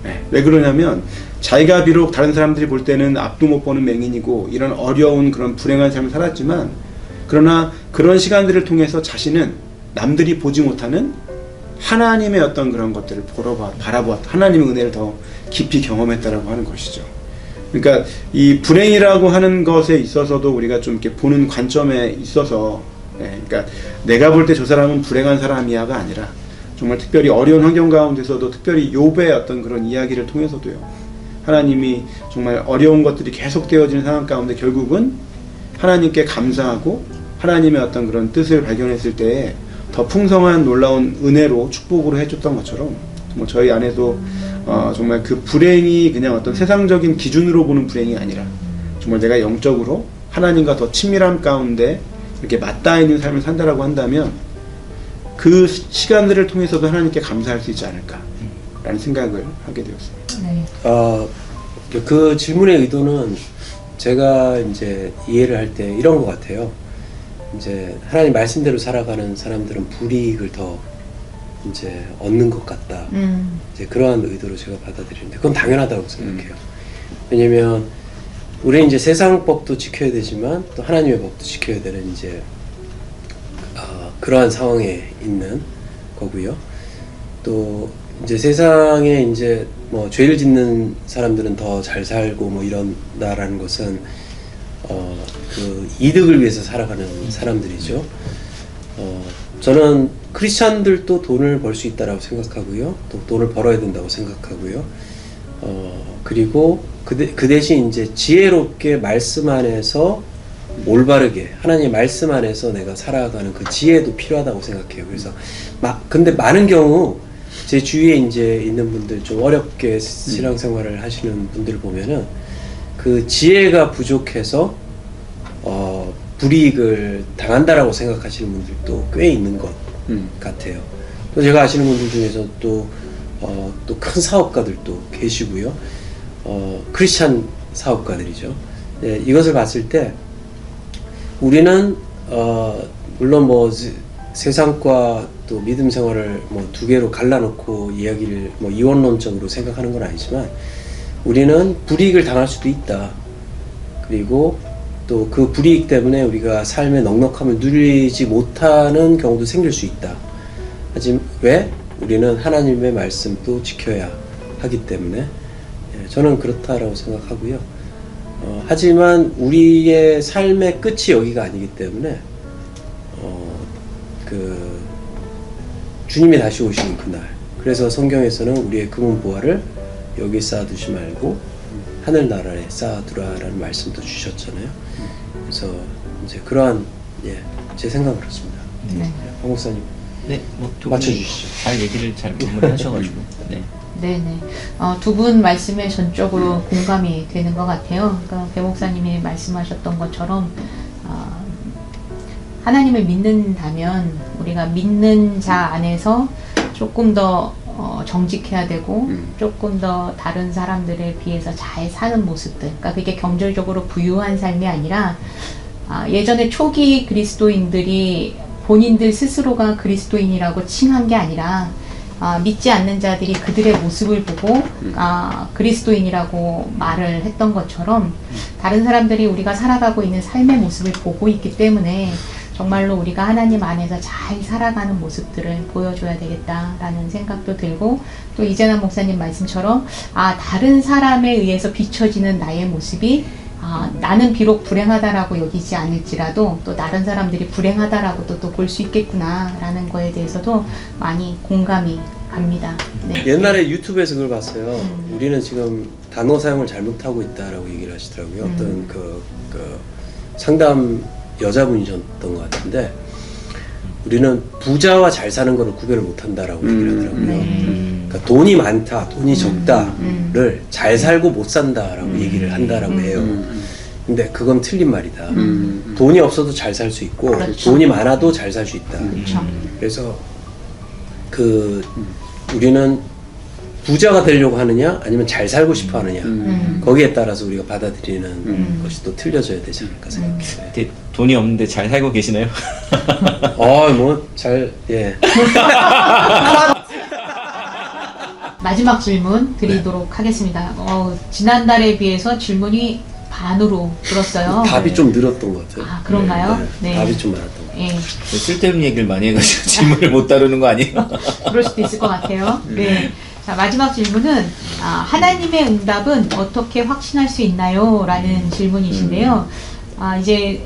네, 왜 그러냐면 자기가 비록 다른 사람들이 볼 때는 앞도 못 보는 맹인이고 이런 어려운 그런 불행한 삶을 살았지만 그러나 그런 시간들을 통해서 자신은 남들이 보지 못하는 하나님의 어떤 그런 것들을 바라보았다. 하나님의 은혜를 더 깊이 경험했다라고 하는 것이죠. 그러니까 이 불행이라고 하는 것에 있어서도 우리가 좀 이렇게 보는 관점에 있어서 그러니까 내가 볼 때 저 사람은 불행한 사람이야가 아니라 정말 특별히 어려운 환경 가운데서도 특별히 욥의 어떤 그런 이야기를 통해서도요. 하나님이 정말 어려운 것들이 계속 되어지는 상황 가운데 결국은 하나님께 감사하고 하나님의 어떤 그런 뜻을 발견했을 때에 더 풍성한 놀라운 은혜로 축복으로 해줬던 것처럼 뭐 저희 안에도 정말 그 불행이 그냥 어떤 세상적인 기준으로 보는 불행이 아니라 정말 내가 영적으로 하나님과 더 친밀함 가운데 이렇게 맞닿아 있는 삶을 산다라고 한다면 그 시간들을 통해서도 하나님께 감사할 수 있지 않을까라는 생각을 하게 되었습니다. 네. 그 질문의 의도는 제가 이제 이해를 할 때 이런 것 같아요. 이제 하나님 말씀대로 살아가는 사람들은 불이익을 더 이제 얻는 것 같다. 이제 그러한 의도로 제가 받아들이는데 그건 당연하다고 생각해요. 왜냐면 우리는 이제 세상 법도 지켜야 되지만 또 하나님의 법도 지켜야 되는 이제 그러한 상황에 있는 거고요. 또 이제 세상에 이제 뭐 죄를 짓는 사람들은 더 잘 살고 뭐 이런다라는 것은 그 이득을 위해서 살아가는 사람들이죠. 저는 크리스찬들도 돈을 벌 수 있다라고 생각하고요. 또 돈을 벌어야 된다고 생각하고요. 그리고 그 대신 이제 지혜롭게 말씀 안에서 올바르게 하나님의 말씀 안에서 내가 살아가는 그 지혜도 필요하다고 생각해요. 그래서 근데 많은 경우 제 주위에 이제 있는 분들 좀 어렵게 신앙생활을 하시는 분들 보면은 그 지혜가 부족해서 불이익을 당한다라고 생각하시는 분들도 꽤 있는 것 같아요. 또 제가 아시는 분들 중에서 또 큰 사업가들도 계시고요. 크리스찬 사업가들이죠. 네, 이것을 봤을 때 우리는 물론 뭐 세상과 또 믿음 생활을 뭐 두 개로 갈라놓고 이야기를 뭐 이원론적으로 생각하는 건 아니지만 우리는 불이익을 당할 수도 있다. 그리고 또 그 불이익 때문에 우리가 삶의 넉넉함을 누리지 못하는 경우도 생길 수 있다. 하지만 왜? 우리는 하나님의 말씀도 지켜야 하기 때문에 저는 그렇다라고 생각하고요. 하지만 우리의 삶의 끝이 여기가 아니기 때문에 그 주님이 다시 오시는 그날, 그래서 성경에서는 우리의 금은 보화를 여기 쌓아두지 말고 하늘나라에 쌓아두라라는 말씀도 주셨잖아요. 그래서 이제 그러한 제 생각은 그렇습니다. 네. 황 목사님, 네, 뭐 맞춰주시죠. 잘 얘기를 잘 마무리하셔가지고. 네. 네네. 두 분 말씀에 전적으로 공감이 되는 것 같아요. 그러니까 배 목사님이 말씀하셨던 것처럼 하나님을 믿는다면 우리가 믿는 자 안에서 조금 더 정직해야 되고 조금 더 다른 사람들에 비해서 잘 사는 모습들, 그러니까 그게 경제적으로 부유한 삶이 아니라 예전에 초기 그리스도인들이 본인들 스스로가 그리스도인이라고 칭한 게 아니라 믿지 않는 자들이 그들의 모습을 보고 그리스도인이라고 말을 했던 것처럼 다른 사람들이 우리가 살아가고 있는 삶의 모습을 보고 있기 때문에 정말로 우리가 하나님 안에서 잘 살아가는 모습들을 보여줘야 되겠다라는 생각도 들고, 또 이재남 목사님 말씀처럼 다른 사람에 의해서 비춰지는 나의 모습이 나는 비록 불행하다라고 여기지 않을지라도 또 다른 사람들이 불행하다라고도 또 볼 수 있겠구나라는 거에 대해서도 많이 공감이 갑니다. 네. 옛날에 유튜브에서 그걸 봤어요. 우리는 지금 단어 사용을 잘못하고 있다라고 얘기를 하시더라고요. 어떤 그 상담 여자분이셨던 것 같은데, 우리는 부자와 잘 사는 거를 구별을 못한다라고 얘기를 하더라고요. 그러니까 돈이 많다, 돈이 적다를 잘 살고 못 산다라고 얘기를 한다라고 해요. 근데 그건 틀린 말이다. 돈이 없어도 잘 살 수 있고, 그렇죠. 돈이 많아도 잘 살 수 있다. 그렇죠. 그래서 우리는 부자가 되려고 하느냐 아니면 잘 살고 싶어 하느냐, 거기에 따라서 우리가 받아들이는 것이 또 틀려져야 되지 않을까 생각해요. 근데 돈이 없는데 잘 살고 계시나요? 예. 마지막 질문 드리도록 하겠습니다. 지난달에 비해서 질문이 반으로 줄었어요. 답이 좀 늘었던 것 같아요. 그런가요? 네. 답이 좀 많았던 것 같아요. 예. 쓸데없는 얘기를 많이 해가지고 질문을 못 다루는 거 아니에요? 그럴 수도 있을 것 같아요. 네. 자, 마지막 질문은 하나님의 응답은 어떻게 확신할 수 있나요? 라는 질문이신데요. 이제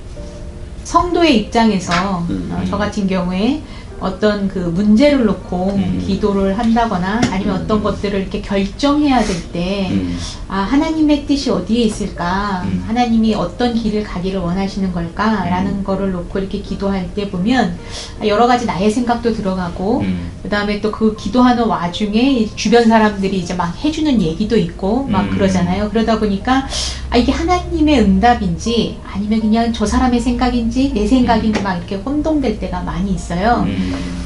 성도의 입장에서 저 같은 경우에 어떤 그 문제를 놓고 기도를 한다거나 아니면 어떤 것들을 이렇게 결정해야 될 때 하나님의 뜻이 어디에 있을까? 하나님이 어떤 길을 가기를 원하시는 걸까? 라는 거를 놓고 이렇게 기도할 때 보면 여러 가지 나의 생각도 들어가고 그 다음에 또 그 기도하는 와중에 주변 사람들이 이제 막 해주는 얘기도 있고 막 그러잖아요. 그러다 보니까 이게 하나님의 응답인지 아니면 그냥 저 사람의 생각인지 내 생각인지 막 이렇게 혼동될 때가 많이 있어요.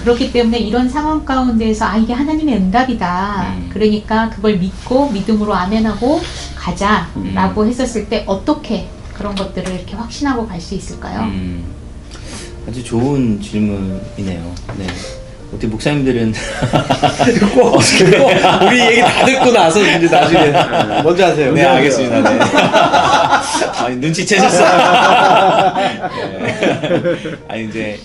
그렇기 때문에 이런 상황 가운데에서 이게 하나님의 응답이다. 그러니까 그걸 믿고 믿음으로 아멘하고 가자라고 했었을 때 어떻게 그런 것들을 이렇게 확신하고 갈 수 있을까요? 아주 좋은 질문이네요. 네. 어떻게 목사님들은 우리 얘기 다 듣고 나서 이제 나중에 먼저 하세요. 네, 알겠습니다. 네. 눈치채셨어요. 네. 이제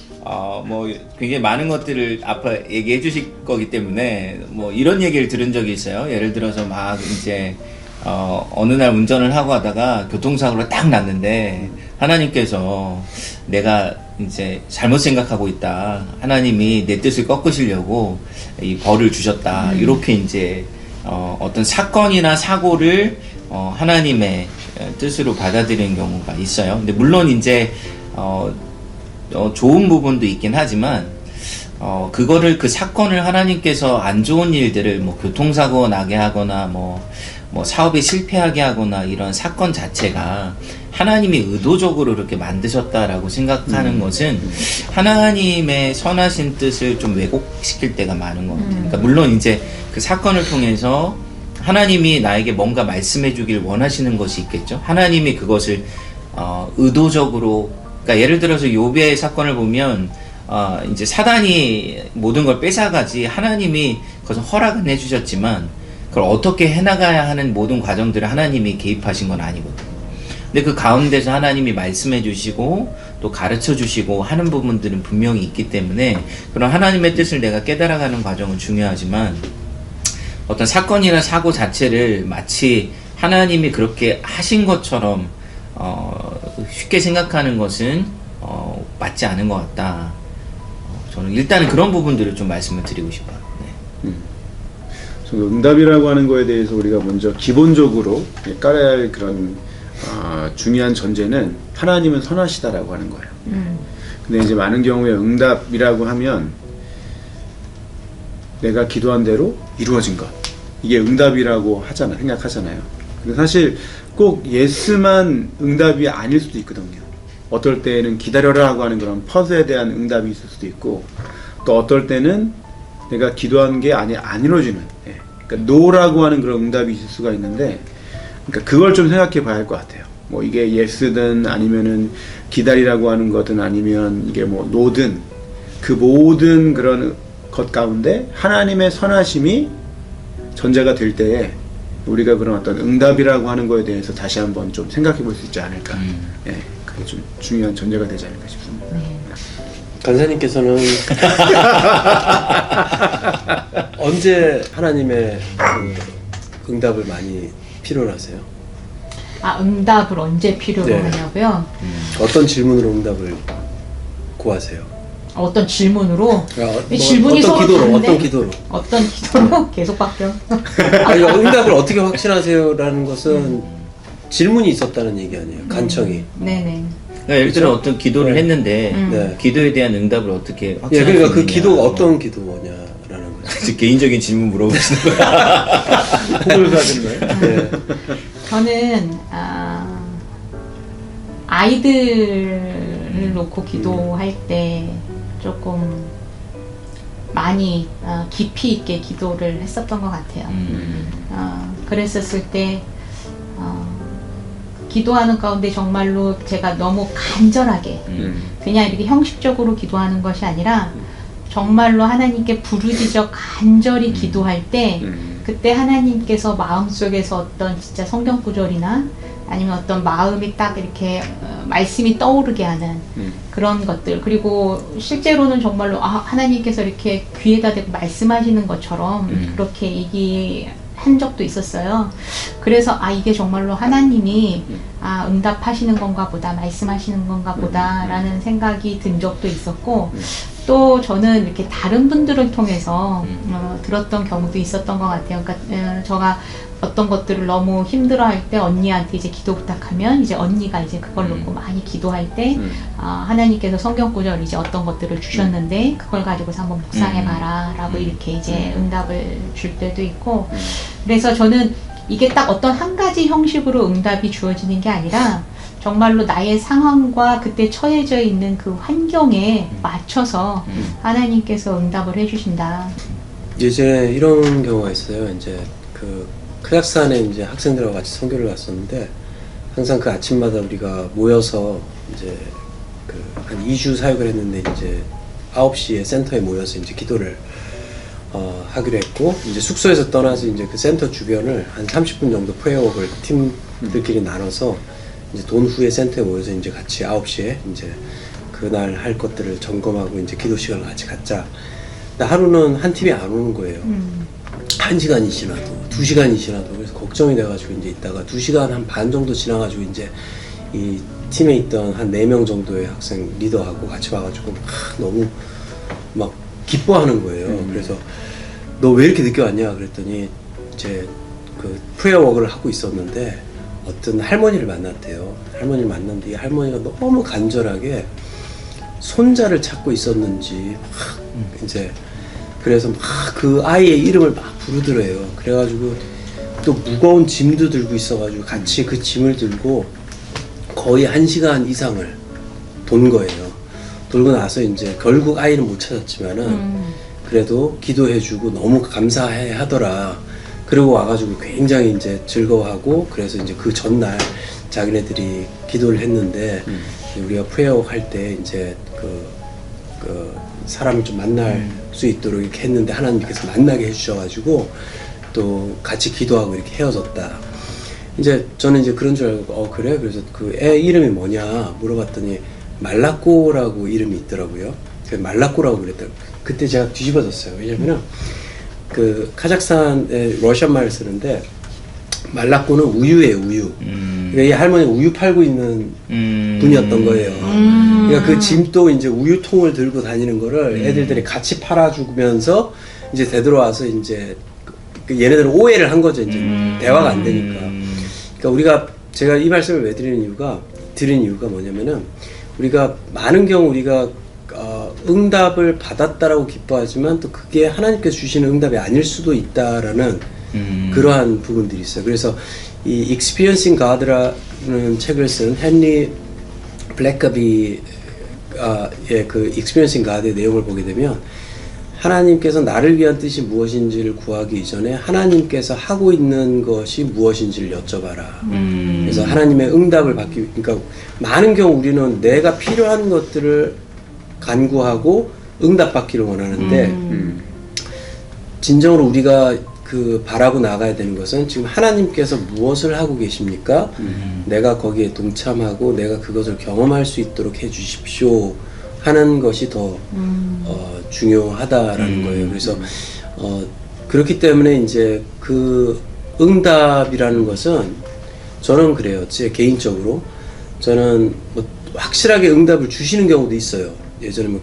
뭐 굉장히 많은 것들을 앞에 얘기해 주실 거기 때문에 뭐 이런 얘기를 들은 적이 있어요. 예를 들어서 막 이제 어느 날 운전을 하고 하다가 교통사고가 딱 났는데 하나님께서 내가 이제 잘못 생각하고 있다. 하나님이 내 뜻을 꺾으시려고 이 벌을 주셨다. 이렇게 이제 어떤 사건이나 사고를 하나님의 뜻으로 받아들이는 경우가 있어요. 근데 물론 이제 좋은 부분도 있긴 하지만 그거를 그 사건을 하나님께서 안 좋은 일들을 뭐 교통사고 나게 하거나 뭐 사업에 실패하게 하거나 이런 사건 자체가 하나님이 의도적으로 그렇게 만드셨다라고 생각하는 것은 하나님의 선하신 뜻을 좀 왜곡시킬 때가 많은 것 같아요. 그러니까 물론 이제 그 사건을 통해서 하나님이 나에게 뭔가 말씀해 주길 원하시는 것이 있겠죠. 하나님이 그것을 의도적으로, 그러니까 예를 들어서 욥의 사건을 보면 이제 사단이 모든 걸 뺏어가지 하나님이 그것을 허락은 해주셨지만 그걸 어떻게 해나가야 하는 모든 과정들을 하나님이 개입하신 건 아니거든요. 근데 그 가운데서 하나님이 말씀해 주시고 또 가르쳐 주시고 하는 부분들은 분명히 있기 때문에 그런 하나님의 뜻을 내가 깨달아가는 과정은 중요하지만 어떤 사건이나 사고 자체를 마치 하나님이 그렇게 하신 것처럼 쉽게 생각하는 것은 맞지 않은 것 같다. 저는 일단은 그런 부분들을 좀 말씀을 드리고 싶어요. 네. 응답이라고 하는 거에 대해서 우리가 먼저 기본적으로 깔아야 할 그런 중요한 전제는 하나님은 선하시다라고 하는 거예요. 근데 이제 많은 경우에 응답이라고 하면 내가 기도한 대로 이루어진 것, 이게 응답이라고 생각하잖아요. 근데 사실 꼭 예스만 응답이 아닐 수도 있거든요. 어떨 때는 기다려라고 하는 그런 퍼즐에 대한 응답이 있을 수도 있고, 또 어떨 때는 내가 기도한 게 안 이루어지는, 그러니까 노라고 하는 그런 응답이 있을 수가 있는데, 그러니까 그걸 좀 생각해 봐야 할 것 같아요. 뭐 이게 예스든 아니면은 기다리라고 하는 거든 아니면 이게 뭐 노든, 그 모든 그런 것 가운데 하나님의 선하심이 전제가 될 때에 우리가 그런 어떤 응답이라고 하는 거에 대해서 다시 한번 좀 생각해 볼 수 있지 않을까. 예, 그게 좀 중요한 전제가 되지 않을까 싶습니다. 네. 간사님께서는 언제 하나님의 그 응답을 많이 필요로 하세요? 아, 응답을 언제 필요로 네. 하냐고요? 어떤 질문으로 응답을 구하세요? 어떤 질문으로? 뭐, 질문이 어떤 서로 기도로? 다른데? 어떤 기도로? 어떤 기도로? 계속 바뀌어. 아니, 응답을 어떻게 확신하세요라는 것은 질문이 있었다는 얘기 아니에요. 간청이. 네네. 그러니까 예를 들어 그렇죠? 어떤 기도를 네. 했는데 네. 기도에 대한 응답을 어떻게 예, 확신할 그러니까 수 그 있느냐. 기도가 어떤 기도냐라는 거죠. 개인적인 질문 물어보시는 거야. 호불호 하셨나요? 네. 저는 아이들을 놓고 기도할 때 조금 많이 깊이 있게 기도를 했었던 것 같아요. 그랬었을 때 기도하는 가운데 정말로 제가 너무 간절하게 그냥 이렇게 형식적으로 기도하는 것이 아니라 정말로 하나님께 부르짖어 간절히 기도할 때 그때 하나님께서 마음속에서 어떤 진짜 성경 구절이나 아니면 어떤 마음이 딱 이렇게 말씀이 떠오르게 하는 그런 것들, 그리고 실제로는 정말로 하나님께서 이렇게 귀에다 대고 말씀하시는 것처럼 그렇게 얘기한 적도 있었어요. 그래서 이게 정말로 하나님이 응답하시는 건가 보다, 말씀하시는 건가 보다 라는 생각이 든 적도 있었고, 또 저는 이렇게 다른 분들을 통해서 들었던 경우도 있었던 것 같아요. 그러니까 제가 어떤 것들을 너무 힘들어할 때 언니한테 이제 기도 부탁하면 이제 언니가 이제 그걸 놓고 많이 기도할 때 하나님께서 성경 구절 이제 어떤 것들을 주셨는데 그걸 가지고서 한번 묵상해봐라 라고 이렇게 이제 응답을 줄 때도 있고, 그래서 저는 이게 딱 어떤 한 가지 형식으로 응답이 주어지는 게 아니라 정말로 나의 상황과 그때 처해져 있는 그 환경에 맞춰서 하나님께서 응답을 해주신다. 이제 이런 경우가 있어요. 이제 그 카자흐스탄에 이제 학생들하고 같이 선교를 갔었는데 항상 그 아침마다 우리가 모여서 이제 그 한 2주 사역을 했는데 이제 9시에 센터에 모여서 이제 기도를 하기로 했고, 이제 숙소에서 떠나서 이제 그 센터 주변을 한 30분 정도 프레어웍을 팀들끼리 나눠서 이제 돈 후에 센터에 모여서 이제 같이 9시에 이제 그날 할 것들을 점검하고 이제 기도 시간을 같이 갖자. 근데 하루는 한 팀이 안 오는 거예요. 1시간이 지나도 2시간이 지나도. 그래서 걱정이 돼가지고 이제 있다가 2시간 한 반 정도 지나가지고 이제 이 팀에 있던 한 4명 정도의 학생 리더하고 같이 와가지고 너무 막 기뻐하는 거예요. 그래서 너 왜 이렇게 늦게 왔냐 그랬더니 이제 그 프레어워크를 하고 있었는데 어떤 할머니를 만났대요. 할머니를 만났는데 이 할머니가 너무 간절하게 손자를 찾고 있었는지 막 이제 그래서 막 그 아이의 이름을 막 부르더래요. 그래가지고 또 무거운 짐도 들고 있어가지고 같이 그 짐을 들고 거의 1시간 이상을 돈 거예요. 돌고 나서 이제 결국 아이는 못 찾았지만은 그래도 기도해주고 너무 감사해 하더라. 그리고 와가지고 굉장히 이제 즐거워하고, 그래서 이제 그 전날 자기네들이 기도를 했는데 우리가 프레어워크 할 때 이제 그 사람을 좀 만날 수 있도록 이렇게 했는데 하나님께서 만나게 해주셔가지고 또 같이 기도하고 이렇게 헤어졌다. 이제 저는 이제 그런 줄 알고 그래? 그래서 그 애 이름이 뭐냐 물어봤더니 말라꼬라고 이름이 있더라고요. 그래서 말라꼬라고 그랬더라고요. 그때 제가 뒤집어졌어요. 왜냐면은 그 카자흐스탄에 러시안 말을 쓰는데 말라꼬는 우유예요, 우유. 그러니까 이 할머니가 우유 팔고 있는 분이었던 거예요. 그러니까 그 짐도 이제 우유통을 들고 다니는 거를 애들이 같이 팔아주면서 이제 되돌아와서 이제 그 얘네들은 오해를 한 거죠. 이제 대화가 안 되니까. 그러니까 제가 이 말씀을 왜 드리는 이유가 뭐냐면은 우리가 많은 경우 우리가 응답을 받았다라고 기뻐하지만 또 그게 하나님께서 주시는 응답이 아닐 수도 있다라는 그러한 부분들이 있어요. 그래서 이 Experiencing God라는 책을 쓴 헨리 블랙가비의 그 익스피리언싱 가드의 내용을 보게 되면 하나님께서 나를 위한 뜻이 무엇인지를 구하기 이전에 하나님께서 하고 있는 것이 무엇인지를 여쭤봐라. 그래서 하나님의 응답을 받기, 그러니까 많은 경우 우리는 내가 필요한 것들을 간구하고 응답받기를 원하는데 진정으로 우리가 그 바라고 나가야 되는 것은 지금 하나님께서 무엇을 하고 계십니까? 내가 거기에 동참하고 내가 그것을 경험할 수 있도록 해 주십시오 하는 것이 더 중요하다라는 거예요. 그래서 그렇기 때문에 이제 그 응답이라는 것은 저는 그래요. 제 개인적으로 저는 뭐 확실하게 응답을 주시는 경우도 있어요. 예전에 뭐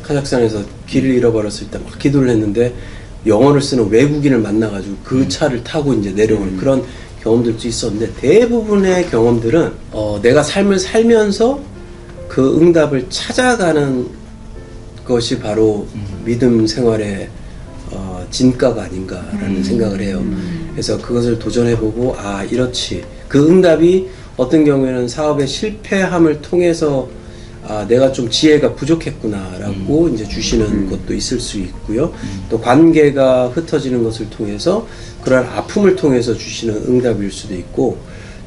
카자흐스탄에서 길을 잃어버렸을 때 막 기도를 했는데 영어를 쓰는 외국인을 만나가지고 그 차를 타고 이제 내려오는 그런 경험들도 있었는데 대부분의 경험들은 내가 삶을 살면서 그 응답을 찾아가는 것이 바로 믿음 생활의 진가가 아닌가라는 생각을 해요. 그래서 그것을 도전해보고 아 이렇지. 그 응답이 어떤 경우에는 사업의 실패함을 통해서 아 내가 좀 지혜가 부족했구나라고 이제 주시는 것도 있을 수 있고요. 또 관계가 흩어지는 것을 통해서 그러한 아픔을 통해서 주시는 응답일 수도 있고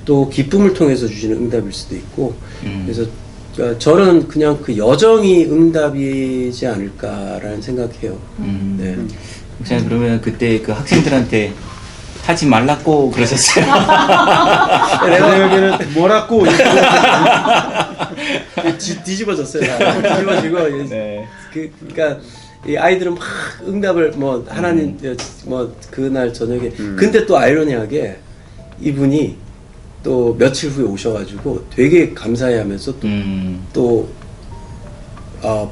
또 기쁨을 통해서 주시는 응답일 수도 있고 그래서 저는 그냥 그 여정이 응답이지 않을까라는 생각해요. 네. 목사님 그러면 그때 그 학생들한테 하지 말라고 그러셨어요? 내가 여기는 뭐라고 뒤집어졌어요. 뒤집어지고 네. 그러니까 이 아이들은 막 응답을 뭐 하나님 뭐 그날 저녁에 근데 또 아이러니하게 이분이 또 며칠 후에 오셔가지고 되게 감사해하면서 또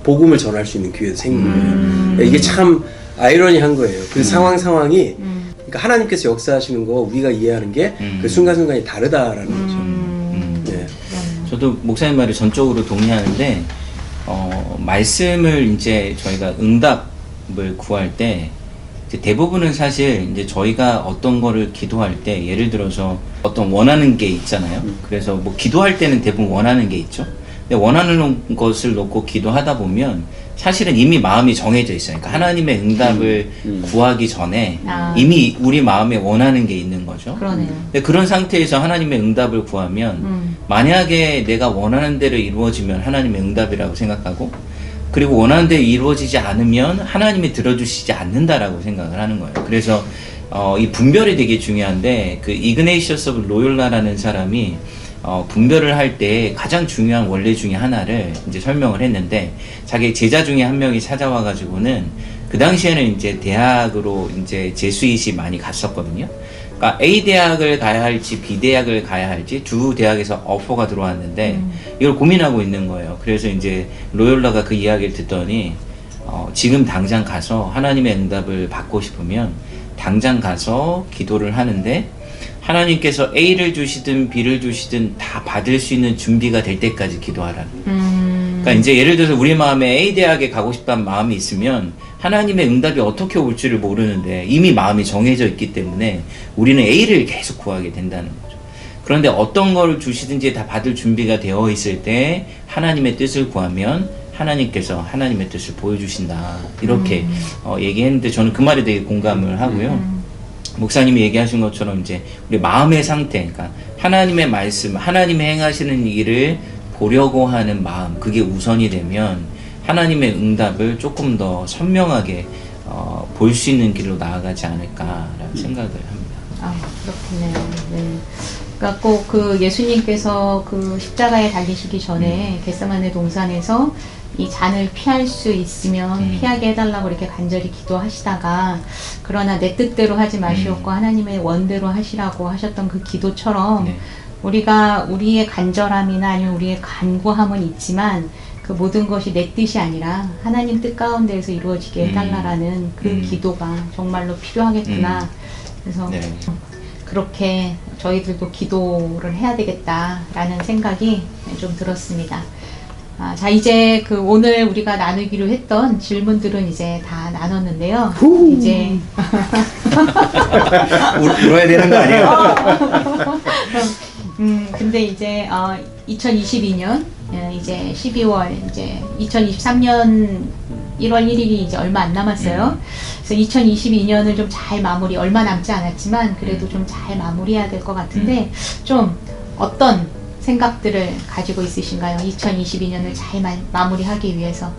복음을 전할 수 있는 기회도 생긴 거예요. 이게 참 아이러니한 거예요. 그 상황이 그러니까 하나님께서 역사하시는 거 우리가 이해하는 게 그 순간순간이 다르다라는 거죠. 네. 저도 목사님 말에 전적으로 동의하는데 말씀을 이제 저희가 응답을 구할 때 이제 대부분은 사실 이제 저희가 어떤 거를 기도할 때 예를 들어서 어떤 원하는 게 있잖아요. 그래서 뭐 기도할 때는 대부분 원하는 게 있죠. 근데 원하는 것을 놓고 기도하다 보면 사실은 이미 마음이 정해져 있어요. 그러니까 하나님의 응답을 구하기 전에 이미 우리 마음에 원하는 게 있는 거죠. 그러네요. 근데 그런 상태에서 하나님의 응답을 구하면 만약에 내가 원하는 대로 이루어지면 하나님의 응답이라고 생각하고 그리고 원하는 대로 이루어지지 않으면 하나님이 들어주시지 않는다라고 생각을 하는 거예요. 그래서 이 분별이 되게 중요한데 그 이그네이셔스 오브 로욜라라는 사람이 분별을 할 때 가장 중요한 원리 중에 하나를 이제 설명을 했는데 자기 제자 중에 한 명이 찾아와 가지고는 그 당시에는 이제 대학으로 이제 재수잇이 많이 갔었거든요. 그러니까 A 대학을 가야 할지 B 대학을 가야 할지 두 대학에서 오퍼가 들어왔는데 이걸 고민하고 있는 거예요. 그래서 이제 로욜라가 그 이야기를 듣더니 지금 당장 가서 하나님의 응답을 받고 싶으면 당장 가서 기도를 하는데 하나님께서 A를 주시든 B를 주시든 다 받을 수 있는 준비가 될 때까지 기도하라는 거예요. 그러니까 이제 예를 들어서 우리 마음에 A 대학에 가고 싶다는 마음이 있으면 하나님의 응답이 어떻게 올지를 모르는데 이미 마음이 정해져 있기 때문에 우리는 A를 계속 구하게 된다는 거죠. 그런데 어떤 걸 주시든지 다 받을 준비가 되어 있을 때 하나님의 뜻을 구하면 하나님께서 하나님의 뜻을 보여주신다. 이렇게 얘기했는데 저는 그 말에 되게 공감을 하고요. 목사님이 얘기하신 것처럼 이제 우리 마음의 상태, 그러니까 하나님의 말씀, 하나님이 행하시는 일을 보려고 하는 마음, 그게 우선이 되면 하나님의 응답을 조금 더 선명하게 볼 수 있는 길로 나아가지 않을까라는 생각을 합니다. 아, 그렇겠네요. 네. 그러니까 꼭 그 예수님께서 그 십자가에 달리시기 전에 겟세마네 동산에서 이 잔을 피할 수 있으면 피하게 해달라고 이렇게 간절히 기도하시다가 그러나 내 뜻대로 하지 마시옵고 하나님의 원대로 하시라고 하셨던 그 기도처럼 네. 우리가 우리의 간절함이나 아니면 우리의 간구함은 있지만 그 모든 것이 내 뜻이 아니라 하나님 뜻 가운데에서 이루어지게 해달라라는 그 기도가 정말로 필요하겠구나. 그래서 네. 그렇게 저희들도 기도를 해야 되겠다라는 생각이 좀 들었습니다. 자, 이제 그 오늘 우리가 나누기로 했던 질문들은 이제 다 나눴는데요. 이제 울어야 되는 거 아니에요? 근데 이제 2022년 이제 12월 이제 2023년 1월 1일이 이제 얼마 안 남았어요. 그래서 2022년을 좀 잘 마무리, 얼마 남지 않았지만 그래도 좀 잘 마무리해야 될 것 같은데 좀 어떤 생각들을 가지고 있으신가요? 2022년을 잘 마무리하기 위해서.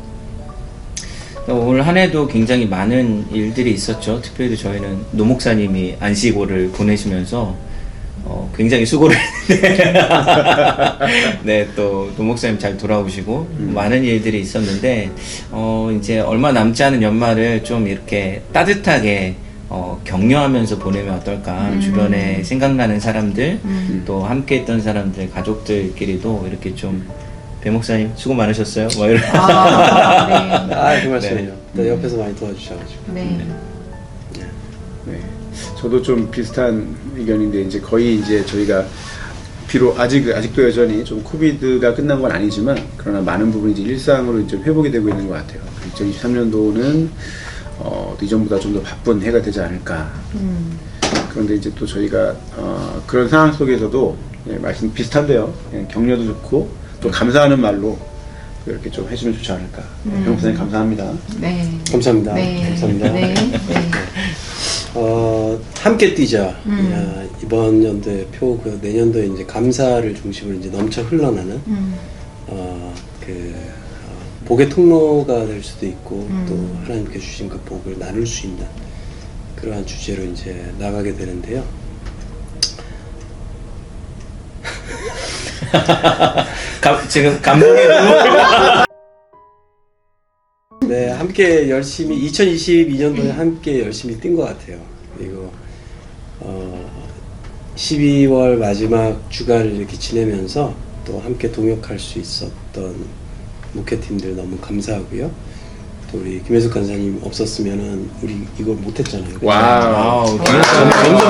올 한 해도 굉장히 많은 일들이 있었죠. 특별히 저희는 노 목사님이 안식오를 보내시면서 굉장히 수고를 했는데 네, 또 노 목사님 잘 돌아오시고 많은 일들이 있었는데 이제 얼마 남지 않은 연말을 좀 이렇게 따뜻하게 격려하면서 보내면 어떨까. 주변에 생각나는 사람들 또 함께 했던 사람들, 가족들끼리도 이렇게 좀 배 목사님 수고 많으셨어요. 뭐 이런. 그 말씀이요. 네. 옆에서 많이 도와주셔가지고. 네. 네. 저도 좀 비슷한 의견인데 이제 거의 이제 저희가 비록 아직도 여전히 좀 코비드가 끝난 건 아니지만 그러나 많은 부분이 이제 일상으로 이제 회복이 되고 있는 것 같아요. 2023년도는 이전보다 좀 더 바쁜 해가 되지 않을까. 그런데 이제 또 저희가 그런 상황 속에서도 말씀 비슷한데요. 격려도 좋고 또 감사하는 말로 이렇게 좀 해주면 좋지 않을까. 변호사님 감사합니다. 네. 감사합니다. 네. 감사합니다. 네. 네. 함께 뛰자. 이번 연도의 표, 그 내년도에 이제 감사를 중심으로 이제 넘쳐 흘러나는 복의 통로가 될 수도 있고 또 하나님께 주신 그 복을 나눌 수 있는 그러한 주제로 이제 나가게 되는데요. 지금 감동의 네, 함께 열심히 2022년도에 함께 열심히 뛴 것 같아요. 그리고 12월 마지막 주간을 이렇게 지내면서 또 함께 동역할 수 있었던 목회팀들 너무 감사하고요. 또 우리 김혜숙 간사님 없었으면은 우리 이걸 못했잖아요. 와우. 점점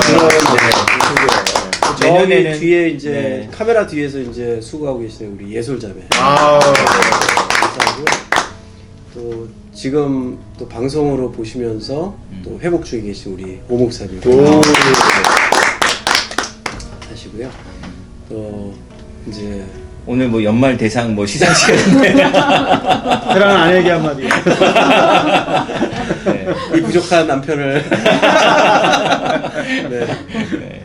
들어오는데 내년에는 뒤에 이제 카메라 뒤에서 이제 수고하고 계시는 우리 예솔자매. 감사하고요. 또 지금 또 방송으로 보시면서 또 회복 중에 계신 우리 오 목사님 하시고요. 또 이제 오늘 뭐 연말 대상 뭐 시상식인데 사랑하는 아내에게 한마디. 이 부족한 남편을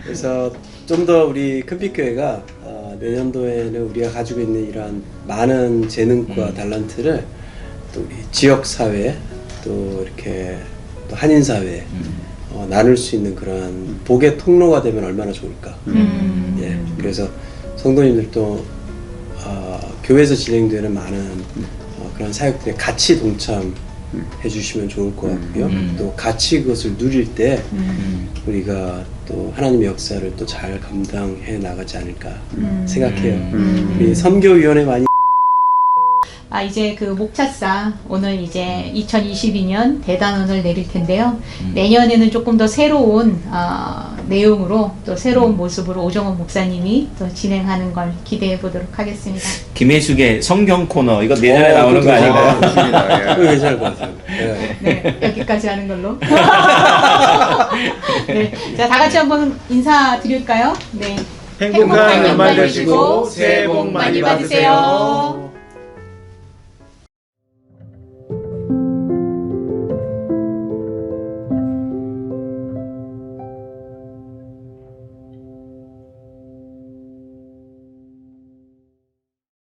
그래서 좀 더 우리 큰빛교회가 내년도에는 우리가 가지고 있는 이러한 많은 재능과 달란트를 또 우리 지역 사회 또 이렇게 또 한인 사회에 나눌 수 있는 그러한 복의 통로가 되면 얼마나 좋을까. 예, 그래서 성도님들도 교회에서 진행되는 많은 그런 사역들에 같이 동참해 주시면 좋을 것 같고요. 또 같이 그것을 누릴 때 우리가 또 하나님의 역사를 또 잘 감당해 나가지 않을까 생각해요. 우리 선교위원회 많이 이제 그 목차사 오늘 이제 2022년 대단원을 내릴 텐데요. 내년에는 조금 더 새로운 내용으로 또 새로운 모습으로 오정원 목사님이 또 진행하는 걸 기대해 보도록 하겠습니다. 김혜숙의 성경 코너 이거 내년에 나오는 거 아닌가요? 그거 괜찮을 것 같아요. 네, 여기까지 하는 걸로. 네, 자, 다 같이 한번 인사드릴까요? 네. 행복한 연말 되시고 새해 복 많이 받으세요.